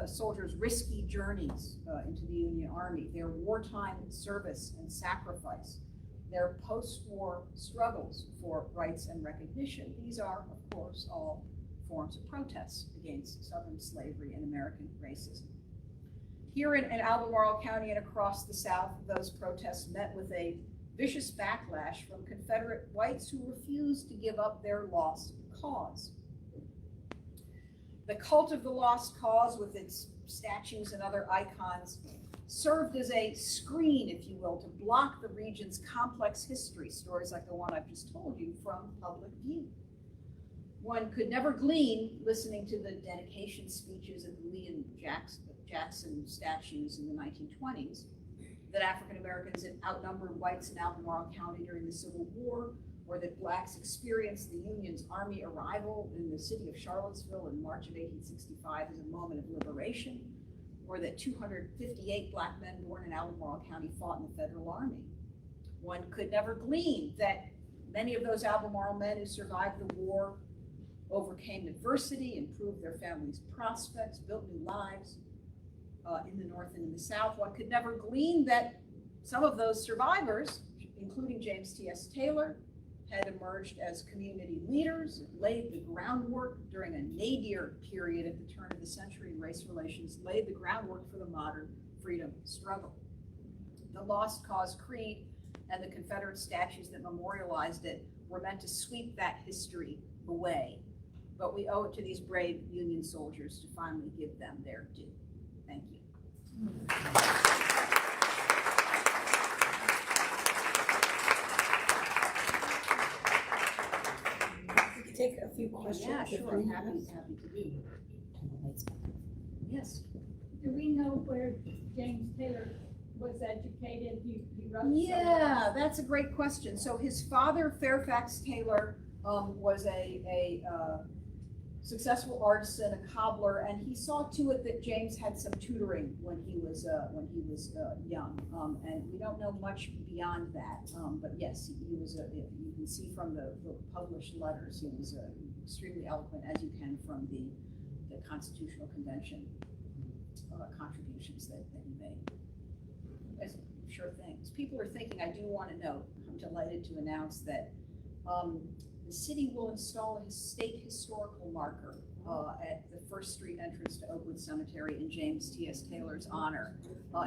soldiers' risky journeys into the Union Army, their wartime service and sacrifice, their post-war struggles for rights and recognition. These are, of course, all forms of protest against Southern slavery and American racism. Here in Albemarle County and across the South, those protests met with a vicious backlash from Confederate whites who refused to give up their lost cause. The cult of the lost cause, with its statues and other icons, served as a screen, if you will, to block the region's complex history, stories like the one I've just told you, from public view. One could never glean, listening to the dedication speeches of the Lee and Jackson statues in the 1920s, that African Americans had outnumbered whites in Albemarle County during the Civil War, or that blacks experienced the Union's army arrival in the city of Charlottesville in March of 1865 as a moment of liberation, or that 258 black men born in Albemarle County fought in the Federal Army. One could never glean that many of those Albemarle men who survived the war overcame adversity, improved their families' prospects, built new lives in the North and in the South. One could never glean that some of those survivors, including James T.S. Taylor, had emerged as community leaders, laid the groundwork during a nadir period at the turn of the century in race relations, laid the groundwork for the modern freedom struggle. The Lost Cause Creed and the Confederate statues that memorialized it were meant to sweep that history away. But we owe it to these brave Union soldiers to finally give them their due. Thank you. Take a few questions. Yeah, sure. I'm happy to do. Yes. Do we know where James Taylor was educated? He wrote. Yeah, that's a great question. So his father, Fairfax Taylor, was a successful artisan, a cobbler, and he saw to it that James had some tutoring when he was young. And we don't know much beyond that. But yes, he was. You can see from the published letters, he was extremely eloquent, as you can from the Constitutional Convention contributions that he made. As sure things. People are thinking, I do want to note, I'm delighted to announce that the city will install a state historical marker at the First Street entrance to Oakwood Cemetery in James T.S. Taylor's honor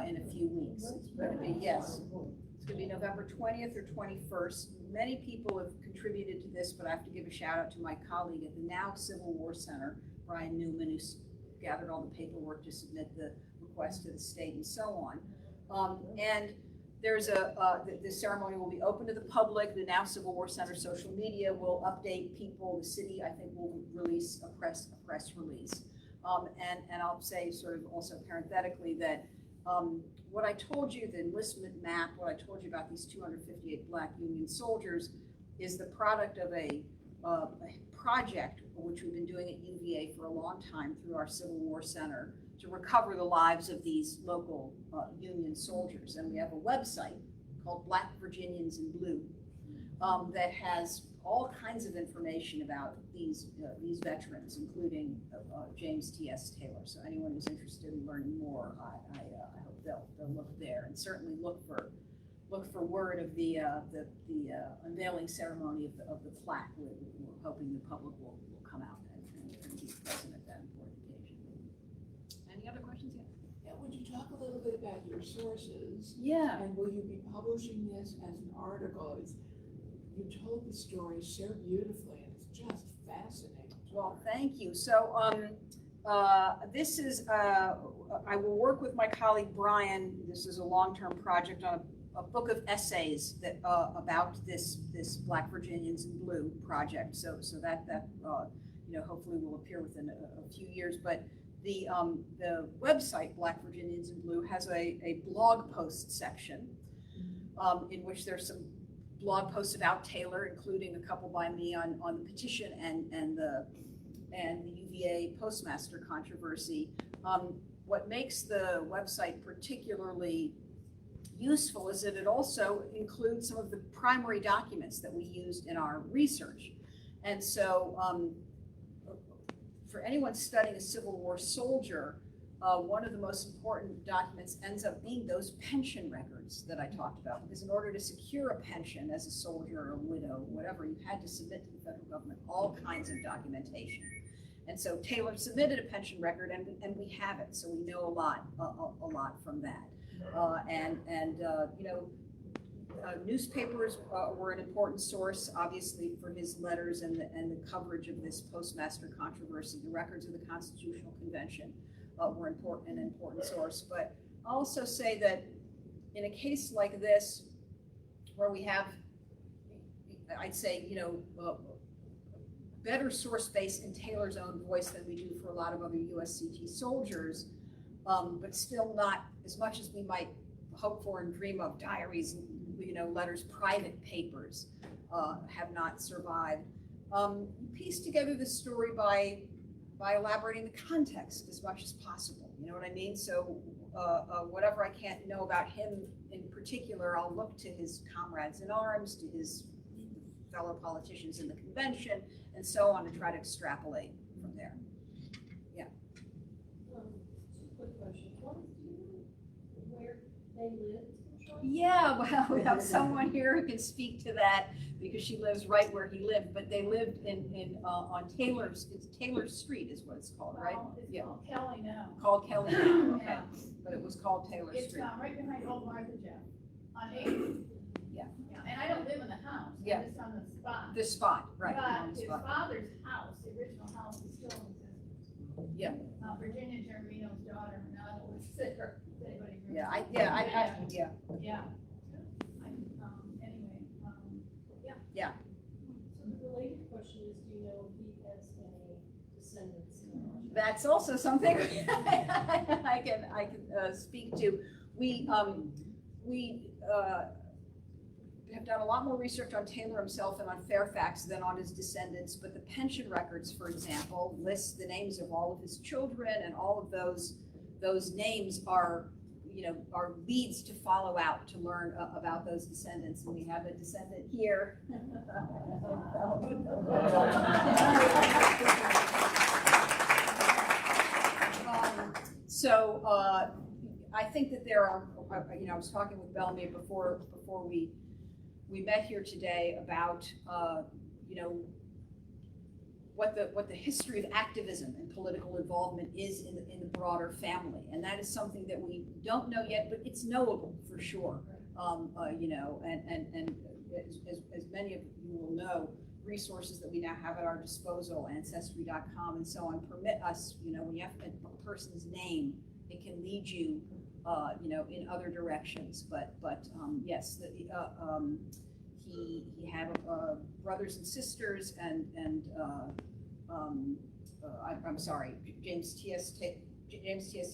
in a few weeks. It's going to be, yes, it's going to be November 20th or 21st. Many people have contributed to this, but I have to give a shout out to my colleague at the now Civil War Center, Brian Newman, who's gathered all the paperwork to submit the request to the state and so on. And there's the ceremony will be open to the public. The now Civil War Center social media will update people. The city, I think, will release a press release. And I'll say sort of also parenthetically that what I told you, the enlistment map, what I told you about these 258 Black Union soldiers is the product of a project which we've been doing at UVA for a long time through our Civil War Center to recover the lives of these local Union soldiers. And we have a website called Black Virginians in Blue that has all kinds of information about these veterans, including James T.S. Taylor. So anyone who's interested in learning more, I hope they'll look there, and certainly look for word of the unveiling ceremony of the plaque. We're hoping the public will come out and be present at that important occasion. Any other questions yet? Yeah, would you talk a little bit about your sources? Yeah. And will you be publishing this as an article? You told the story so beautifully, and it's just fascinating. Well, thank you. So this is, I will work with my colleague Brian. This is a long-term project on a book of essays that about this Black Virginians in Blue project. So that hopefully will appear within a few years. But the website Black Virginians in Blue has a blog post section in which there's some blog posts about Taylor, including a couple by me on the petition and the UVA postmaster controversy. What makes the website particularly useful is that it also includes some of the primary documents that we used in our research. And so for anyone studying a Civil War soldier, one of the most important documents ends up being those pension records that I talked about, because in order to secure a pension as a soldier or a widow, whatever, you had to submit to the federal government all kinds of documentation. And so Taylor submitted a pension record, and we have it, so we know a lot from that. Newspapers were an important source, obviously, for his letters and the coverage of this postmaster controversy. The records of the Constitutional Convention were an important source. But I'll also say that in a case like this, where we have, I'd say, better source base in Taylor's own voice than we do for a lot of other USCT soldiers, but still not as much as we might hope for and dream of. Diaries, letters, private papers have not survived. Piece together the story by elaborating the context as much as possible. You know what I mean? So whatever I can't know about him in particular, I'll look to his comrades in arms, to his fellow politicians in the convention, and so on, to try to extrapolate from there. Yeah. Quick question. Do you know where they lived? Yeah, well, we have someone here who can speak to that, because she lives right where he lived. But they lived on Taylor Street is what it's called, right? Well, it's Yeah. called Kelly now. Called Kelly now, okay. Yeah. But it was called Taylor It's Street. right behind Old Martha Jeff on 8th. Yeah. And I don't live in the house. Yeah. I'm just on the spot. The spot, right, on But the his spot. father's house, the original house, is still in existence. Yeah. Virginia Germino's daughter, Renata, was there. Anybody remember? Yeah. Yeah. Anyway, yeah. So the related question is, do you know if he has any descendants in Russia? That's also something I can speak to. We have done a lot more research on Taylor himself and on Fairfax than on his descendants, but the pension records, for example, list the names of all of his children, and all of those names are leads to follow out to learn about those descendants. And we have a descendant here. So I think that there are, I was talking with Bellamy before we met here today about, what the history of activism and political involvement is in the broader family. And that is something that we don't know yet, but it's knowable for sure. And as many of you will know, resources that we now have at our disposal, ancestry.com and so on, permit us, when you have a person's name, it can lead you, in other directions. But yes, he had brothers and sisters, and I'm sorry, James T.S.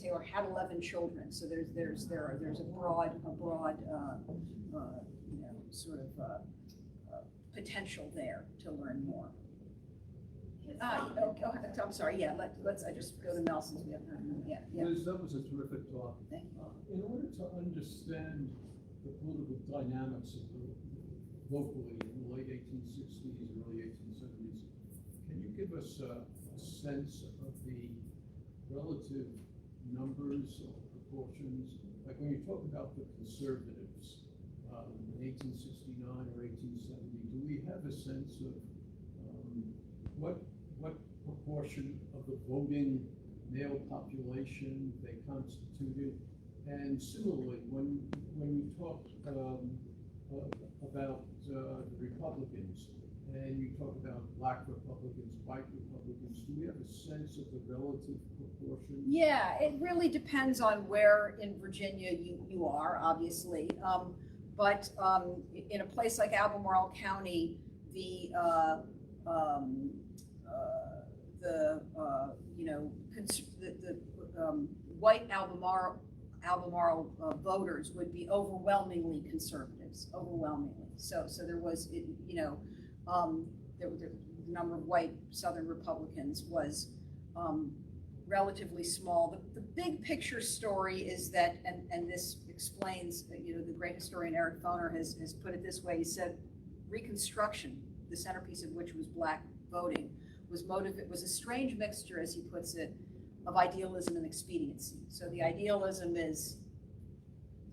Taylor had 11 children, so there's a broad sort of potential there to learn more. I'm sorry, yeah, let's, I just go to Nelson's, we have, yeah. Liz, that was a terrific talk. Thank In order to understand the political dynamics of locally in the late 1860s, early 1870s, can you give us a sense of the relative numbers or proportions? Like when you talk about the conservatives in 1869 or 1870, do we have a sense of what proportion of the voting male population they constituted? And similarly, when we talk about the Republicans, and you talk about black Republicans, white Republicans, do we have a sense of the relative proportion? Yeah, it really depends on where in Virginia you are, obviously. But in a place like Albemarle County, the white Albemarle voters would be overwhelmingly conservatives, overwhelmingly. So there was, the number of white Southern Republicans was relatively small. The big picture story is that, and this explains, the great historian Eric Foner has put it this way. He said, Reconstruction, the centerpiece of which was black voting, was a strange mixture, as he puts it, of idealism and expediency. So the idealism is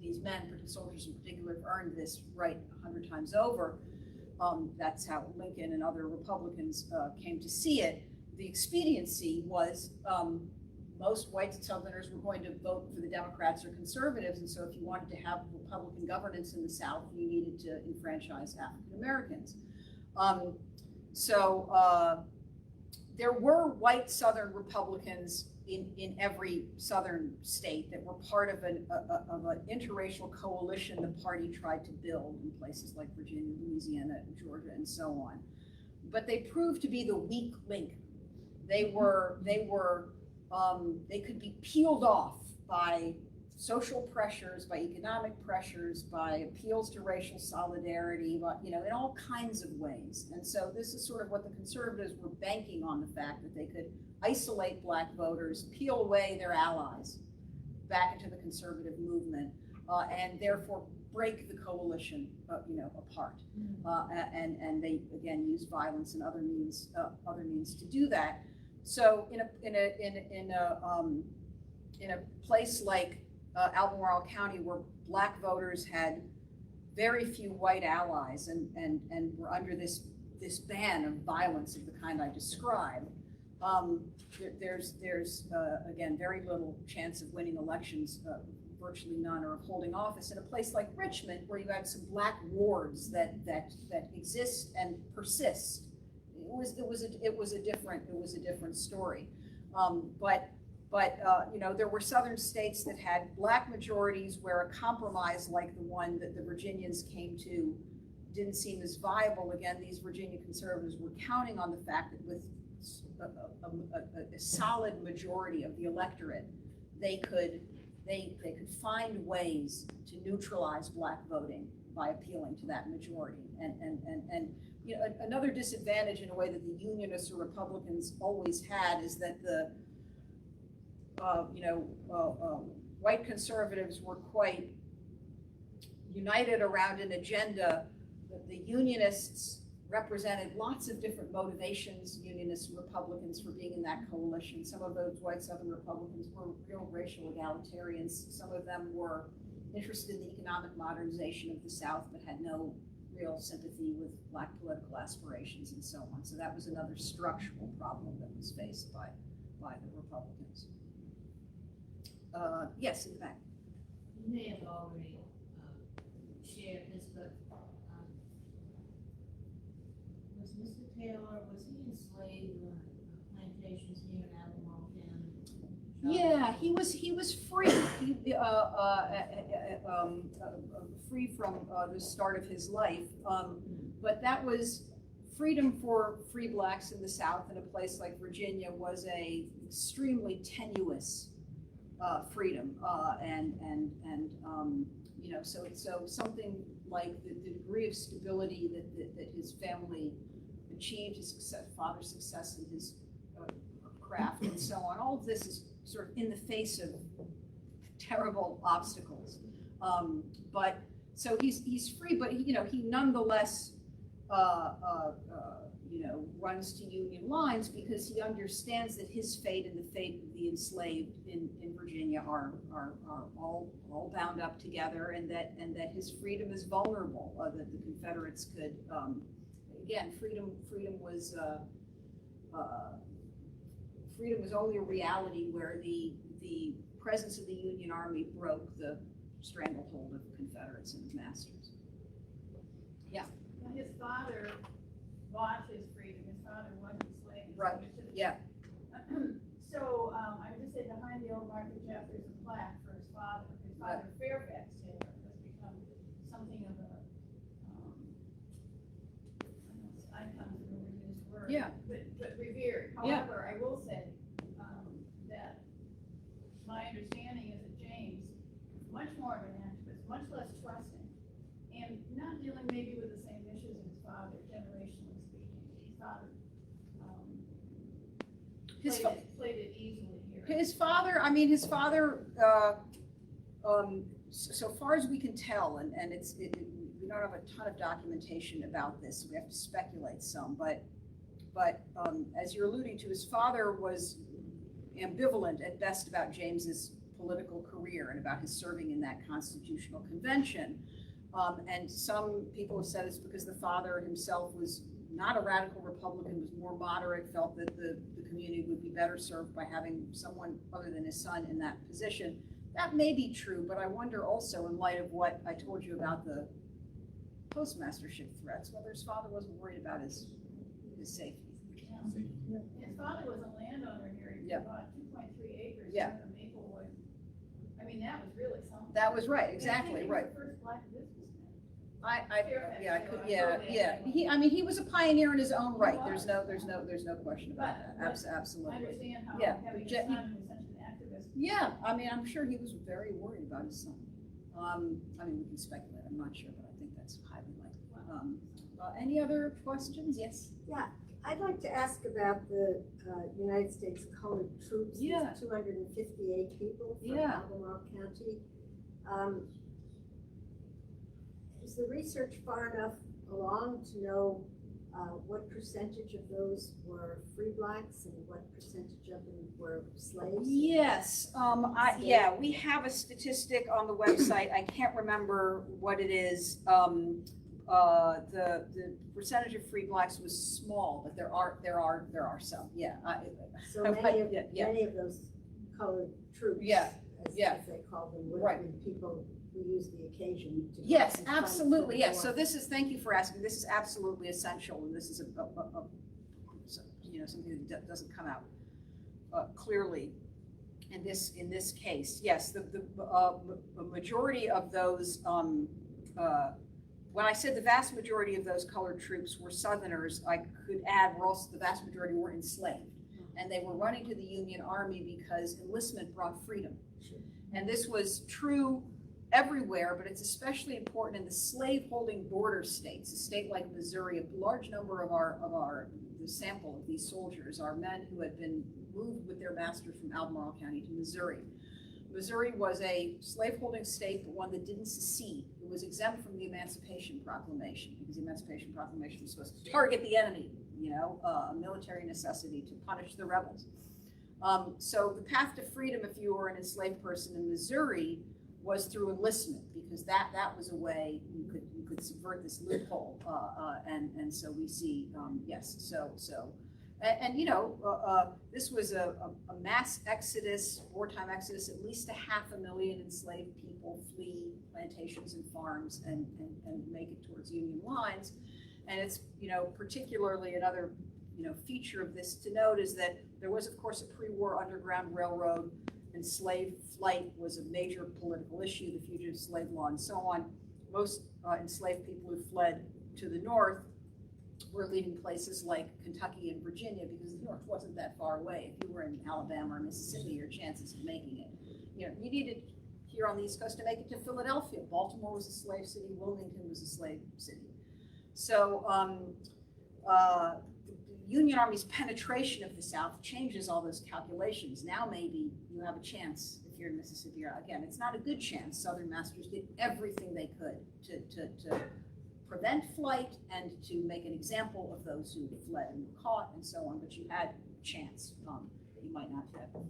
these men, soldiers in particular, have earned this right 100 times over. That's how Lincoln and other Republicans came to see it. The expediency was most white Southerners were going to vote for the Democrats or conservatives, and so if you wanted to have Republican governance in the South, you needed to enfranchise African Americans. There were white Southern Republicans in every Southern state that were part of an interracial coalition the party tried to build in places like Virginia, Louisiana, Georgia, and so on. But they proved to be the weak link. They could be peeled off by social pressures, by economic pressures, by appeals to racial solidarity, in all kinds of ways. And so this is sort of what the conservatives were banking on, the fact that they could isolate black voters, peel away their allies back into the conservative movement, and therefore break the coalition, apart. And they again use violence and other means to do that. So in a place like Albemarle County, where black voters had very few white allies and were under this ban of violence of the kind I described, there's again very little chance of winning elections, virtually none, or of holding office. In a place like Richmond, where you had some black wards that exist and persist, it was a different story. But there were Southern states that had black majorities where a compromise like the one that the Virginians came to didn't seem as viable. Again, these Virginia conservatives were counting on the fact that with a solid majority of the electorate, they could find ways to neutralize black voting by appealing to that majority. And another disadvantage, in a way, that the Unionists or Republicans always had is that the white conservatives were quite united around an agenda. That the Unionists represented lots of different motivations, Unionists and Republicans, for being in that coalition. Some of those white Southern Republicans were real racial egalitarians. Some of them were interested in the economic modernization of the South, but had no real sympathy with black political aspirations and so on. So that was another structural problem that was faced by the Republicans. Yes, in the back. You may have already shared this, but was Mr. Taylor, was he enslaved on plantations near Albemarle County? Yeah, he was free. Free from the start of his life, but that was freedom for free blacks in the South in a place like Virginia was a extremely tenuous freedom, you know, so something like the degree of stability that his family achieved, his father's success in his craft and so on, all of this is sort of in the face of terrible obstacles. But so he's free, but you know, he nonetheless you know, runs to Union lines because he understands that his fate and the fate of the enslaved in Virginia are all bound up together, and that his freedom is vulnerable. That the Confederates could, again, freedom was only a reality where the presence of the Union Army broke the stranglehold of the Confederates and his masters. Yeah. His father bought his freedom. His father was enslaved. Right. Yeah. So I would just say behind the old market Jeff, there's a plaque for his father. His father, Fairfax Taylor, has become something of a icon is an overused word. Yeah. But revered. Yeah. However, I will say that my understanding is that James was much more of an activist, much less trusting, and not dealing maybe with the same issues as his father, generationally speaking. His father played it easily here. His father, I mean, so far as we can tell, and we don't have a ton of documentation about this, so we have to speculate some, but as you're alluding to, his father was ambivalent at best about James's political career and about his serving in that constitutional convention. And some people have said it's because the father himself was not a radical Republican, was more moderate, felt that the community would be better served by having someone other than his son in that position. That may be true, but I wonder also, in light of what I told you about the postmastership threats, whether his father wasn't worried about his safety. Yeah. His father was a landowner here. He bought 2.3 acres Yeah. in the Maplewood. I mean, that was really something. That was right, And I exactly, think he was right. the first black businessman. He was a pioneer in his own right. There's no question about that. I Absolutely. understand how Yeah. having a son who was such an activist. Yeah, I mean, I'm sure he was very worried about his son. I mean, we can speculate. I'm not sure, but I think that's highly likely. Any other questions? Yes. Yeah, I'd like to ask about the United States Colored Troops. These Yeah. 258 people from Yeah. Albemarle County. Is the research far enough along to know what percentage of those were free blacks and what percentage of them were slaves? Yes, we have a statistic on the website. I can't remember what it is. The percentage of free blacks was small, but there are some. Yeah. So many of, Yeah. many of those colored troops, Yeah, as yeah. they call them, would Right. be people who use the occasion to. Yes, and fight for absolutely, the yes. war. So this is, thank you for asking. This is absolutely essential, and this is something that doesn't come out clearly in this case. Yes, the majority of those. When I said the vast majority of those colored troops were Southerners, I could add the vast majority were enslaved, and they were running to the Union Army because enlistment brought freedom. And this was true everywhere, but it's especially important in the slave-holding border states. A state like Missouri, a large number of the sample of these soldiers are men who had been moved with their masters from Albemarle County to Missouri. Missouri was a slave-holding state, but one that didn't secede. It was exempt from the Emancipation Proclamation because the Emancipation Proclamation was supposed to target the enemy, a military necessity to punish the rebels. So the path to freedom, if you were an enslaved person in Missouri, was through enlistment, because that was a way you could subvert this loophole, and so we see this was a mass exodus, wartime exodus. At least 500,000 enslaved people flee plantations and farms and make it towards Union lines. And it's particularly another feature of this to note is that there was, of course, a pre-war Underground Railroad, and slave flight was a major political issue, the fugitive slave law and so on. Most enslaved people who fled to the north were leaving places like Kentucky and Virginia because the North wasn't that far away. If you were in Alabama or Mississippi, your chances of making it. You needed here on the East Coast to make it to Philadelphia. Baltimore was a slave city. Wilmington was a slave city. So the Union Army's penetration of the South changes all those calculations. Now maybe you have a chance if you're in Mississippi. Again, it's not a good chance. Southern masters did everything they could to prevent flight and to make an example of those who fled and were caught and so on, but you had a chance that you might not have had before.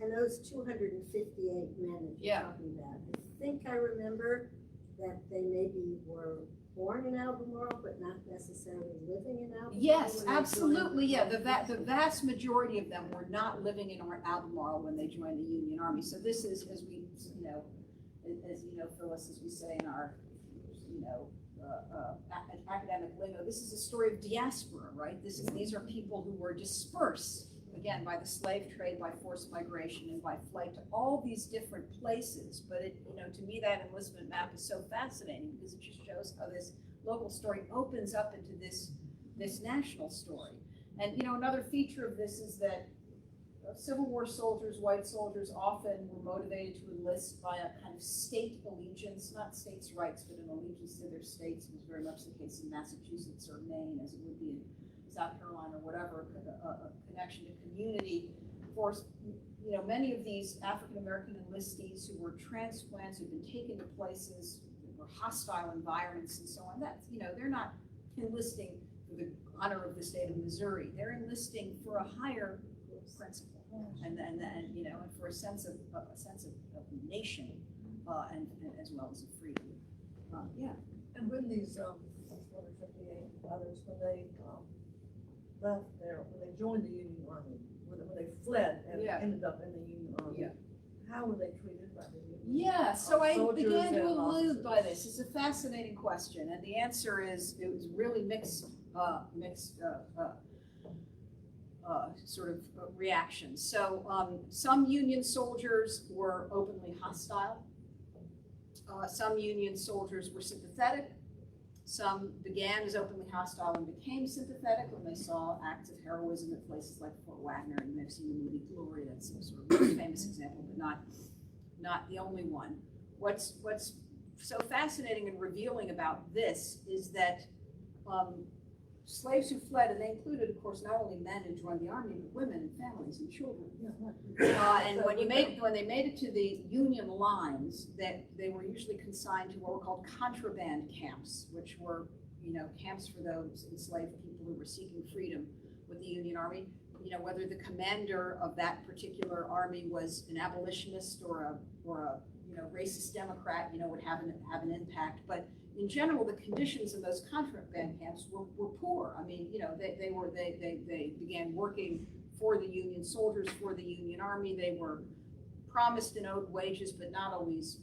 And those 258 men that you're talking about, I think I remember that they maybe were born in Albemarle, but not necessarily living in Albemarle. Yes, absolutely, yeah. The vast majority of them were not living in Albemarle when they joined the Union Army. So this is, as we, as you know, Phyllis, as we say in our, academic lingo, this is a story of diaspora, right? These are people who were dispersed, again, by the slave trade, by forced migration, and by flight to all these different places. But to me, that enlistment map is so fascinating because it just shows how this local story opens up into this national story. And another feature of this is that Civil War soldiers, white soldiers, often were motivated to enlist by a kind of state allegiance, not states' rights, but an allegiance to their states. It was very much the case in Massachusetts or Maine, as it would be in South Carolina or whatever, a connection to community. For many of these African American enlistees who were transplants, who'd been taken to places that were hostile environments and so on, they're not enlisting for the honor of the state of Missouri. They're enlisting for a higher principle, and for a sense of nation, and as well as of freedom. And when these 158 others, when they left there, when they joined the Union Army, when they fled and ended up in the Union Army, how were they treated by the Union? Yeah, so I soldiers began to and allude by officers? this. It's a fascinating question, and the answer is it was really mixed sort of reactions. So some Union soldiers were openly hostile. Some Union soldiers were sympathetic. Some began as openly hostile and became sympathetic when they saw acts of heroism at places like Fort Wagner, and they've seen the movie Glory. That's some sort of very famous example, but not the only one. What's so fascinating and revealing about this is that slaves who fled, and they included, of course, not only men who joined the army, but women and families and children. And when they made it to the Union lines, that they were usually consigned to what were called contraband camps, which were, camps for those enslaved people who were seeking freedom with the Union Army. Whether the commander of that particular army was an abolitionist or a racist Democrat, would have an impact. But in general, the conditions in those contraband camps were poor. I mean, they began working for the Union soldiers, for the Union Army. They were promised and owed wages, but not always,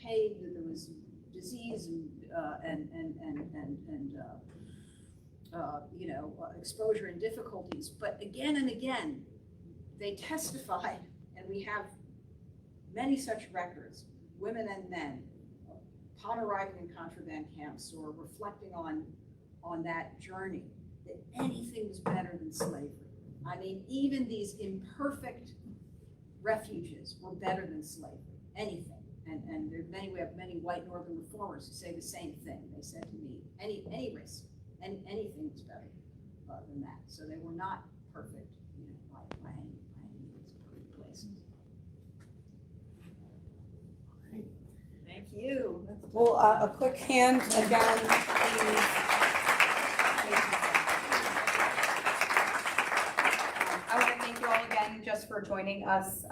paid. There was disease and exposure and difficulties. But again and again, they testified, and we have many such records, women and men, upon arriving in contraband camps or reflecting on that journey, that anything was better than slavery. I mean, even these imperfect refuges were better than slavery, anything. And we have many white Northern reformers who say the same thing. They said to me, any risk, anything is better than that. So they were not perfect, by any means, perfect places. Thank you. Well, a quick hand again, please. I want to thank you all again just for joining us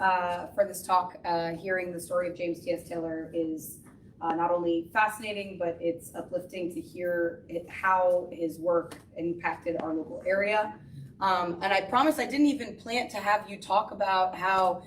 for this talk. Hearing the story of James T.S. Taylor is not only fascinating, but it's uplifting to hear how his work impacted our local area. And I promise I didn't even plan to have you talk about how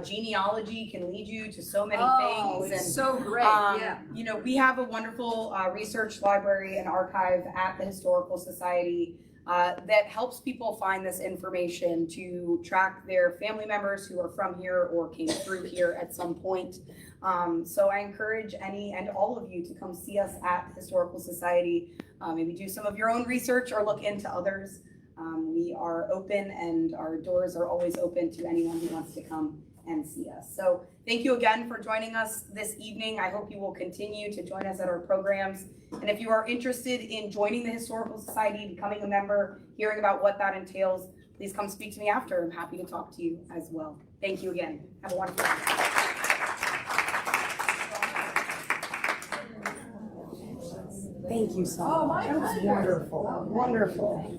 genealogy can lead you to so many things. It's and so great, yeah. We have a wonderful research library and archive at the Historical Society. that helps people find this information to track their family members who are from here or came through here at some point. So I encourage any and all of you to come see us at Historical Society. Maybe do some of your own research or look into others. We are open and our doors are always open to anyone who wants to come and see us. So thank you again for joining us this evening. I hope you will continue to join us at our programs. And if you are interested in joining the Historical Society, becoming a member, hearing about what that entails, please come speak to me after. I'm happy to talk to you as well. Thank you again. Have a wonderful day. Thank you so much. That was wonderful. Wonderful.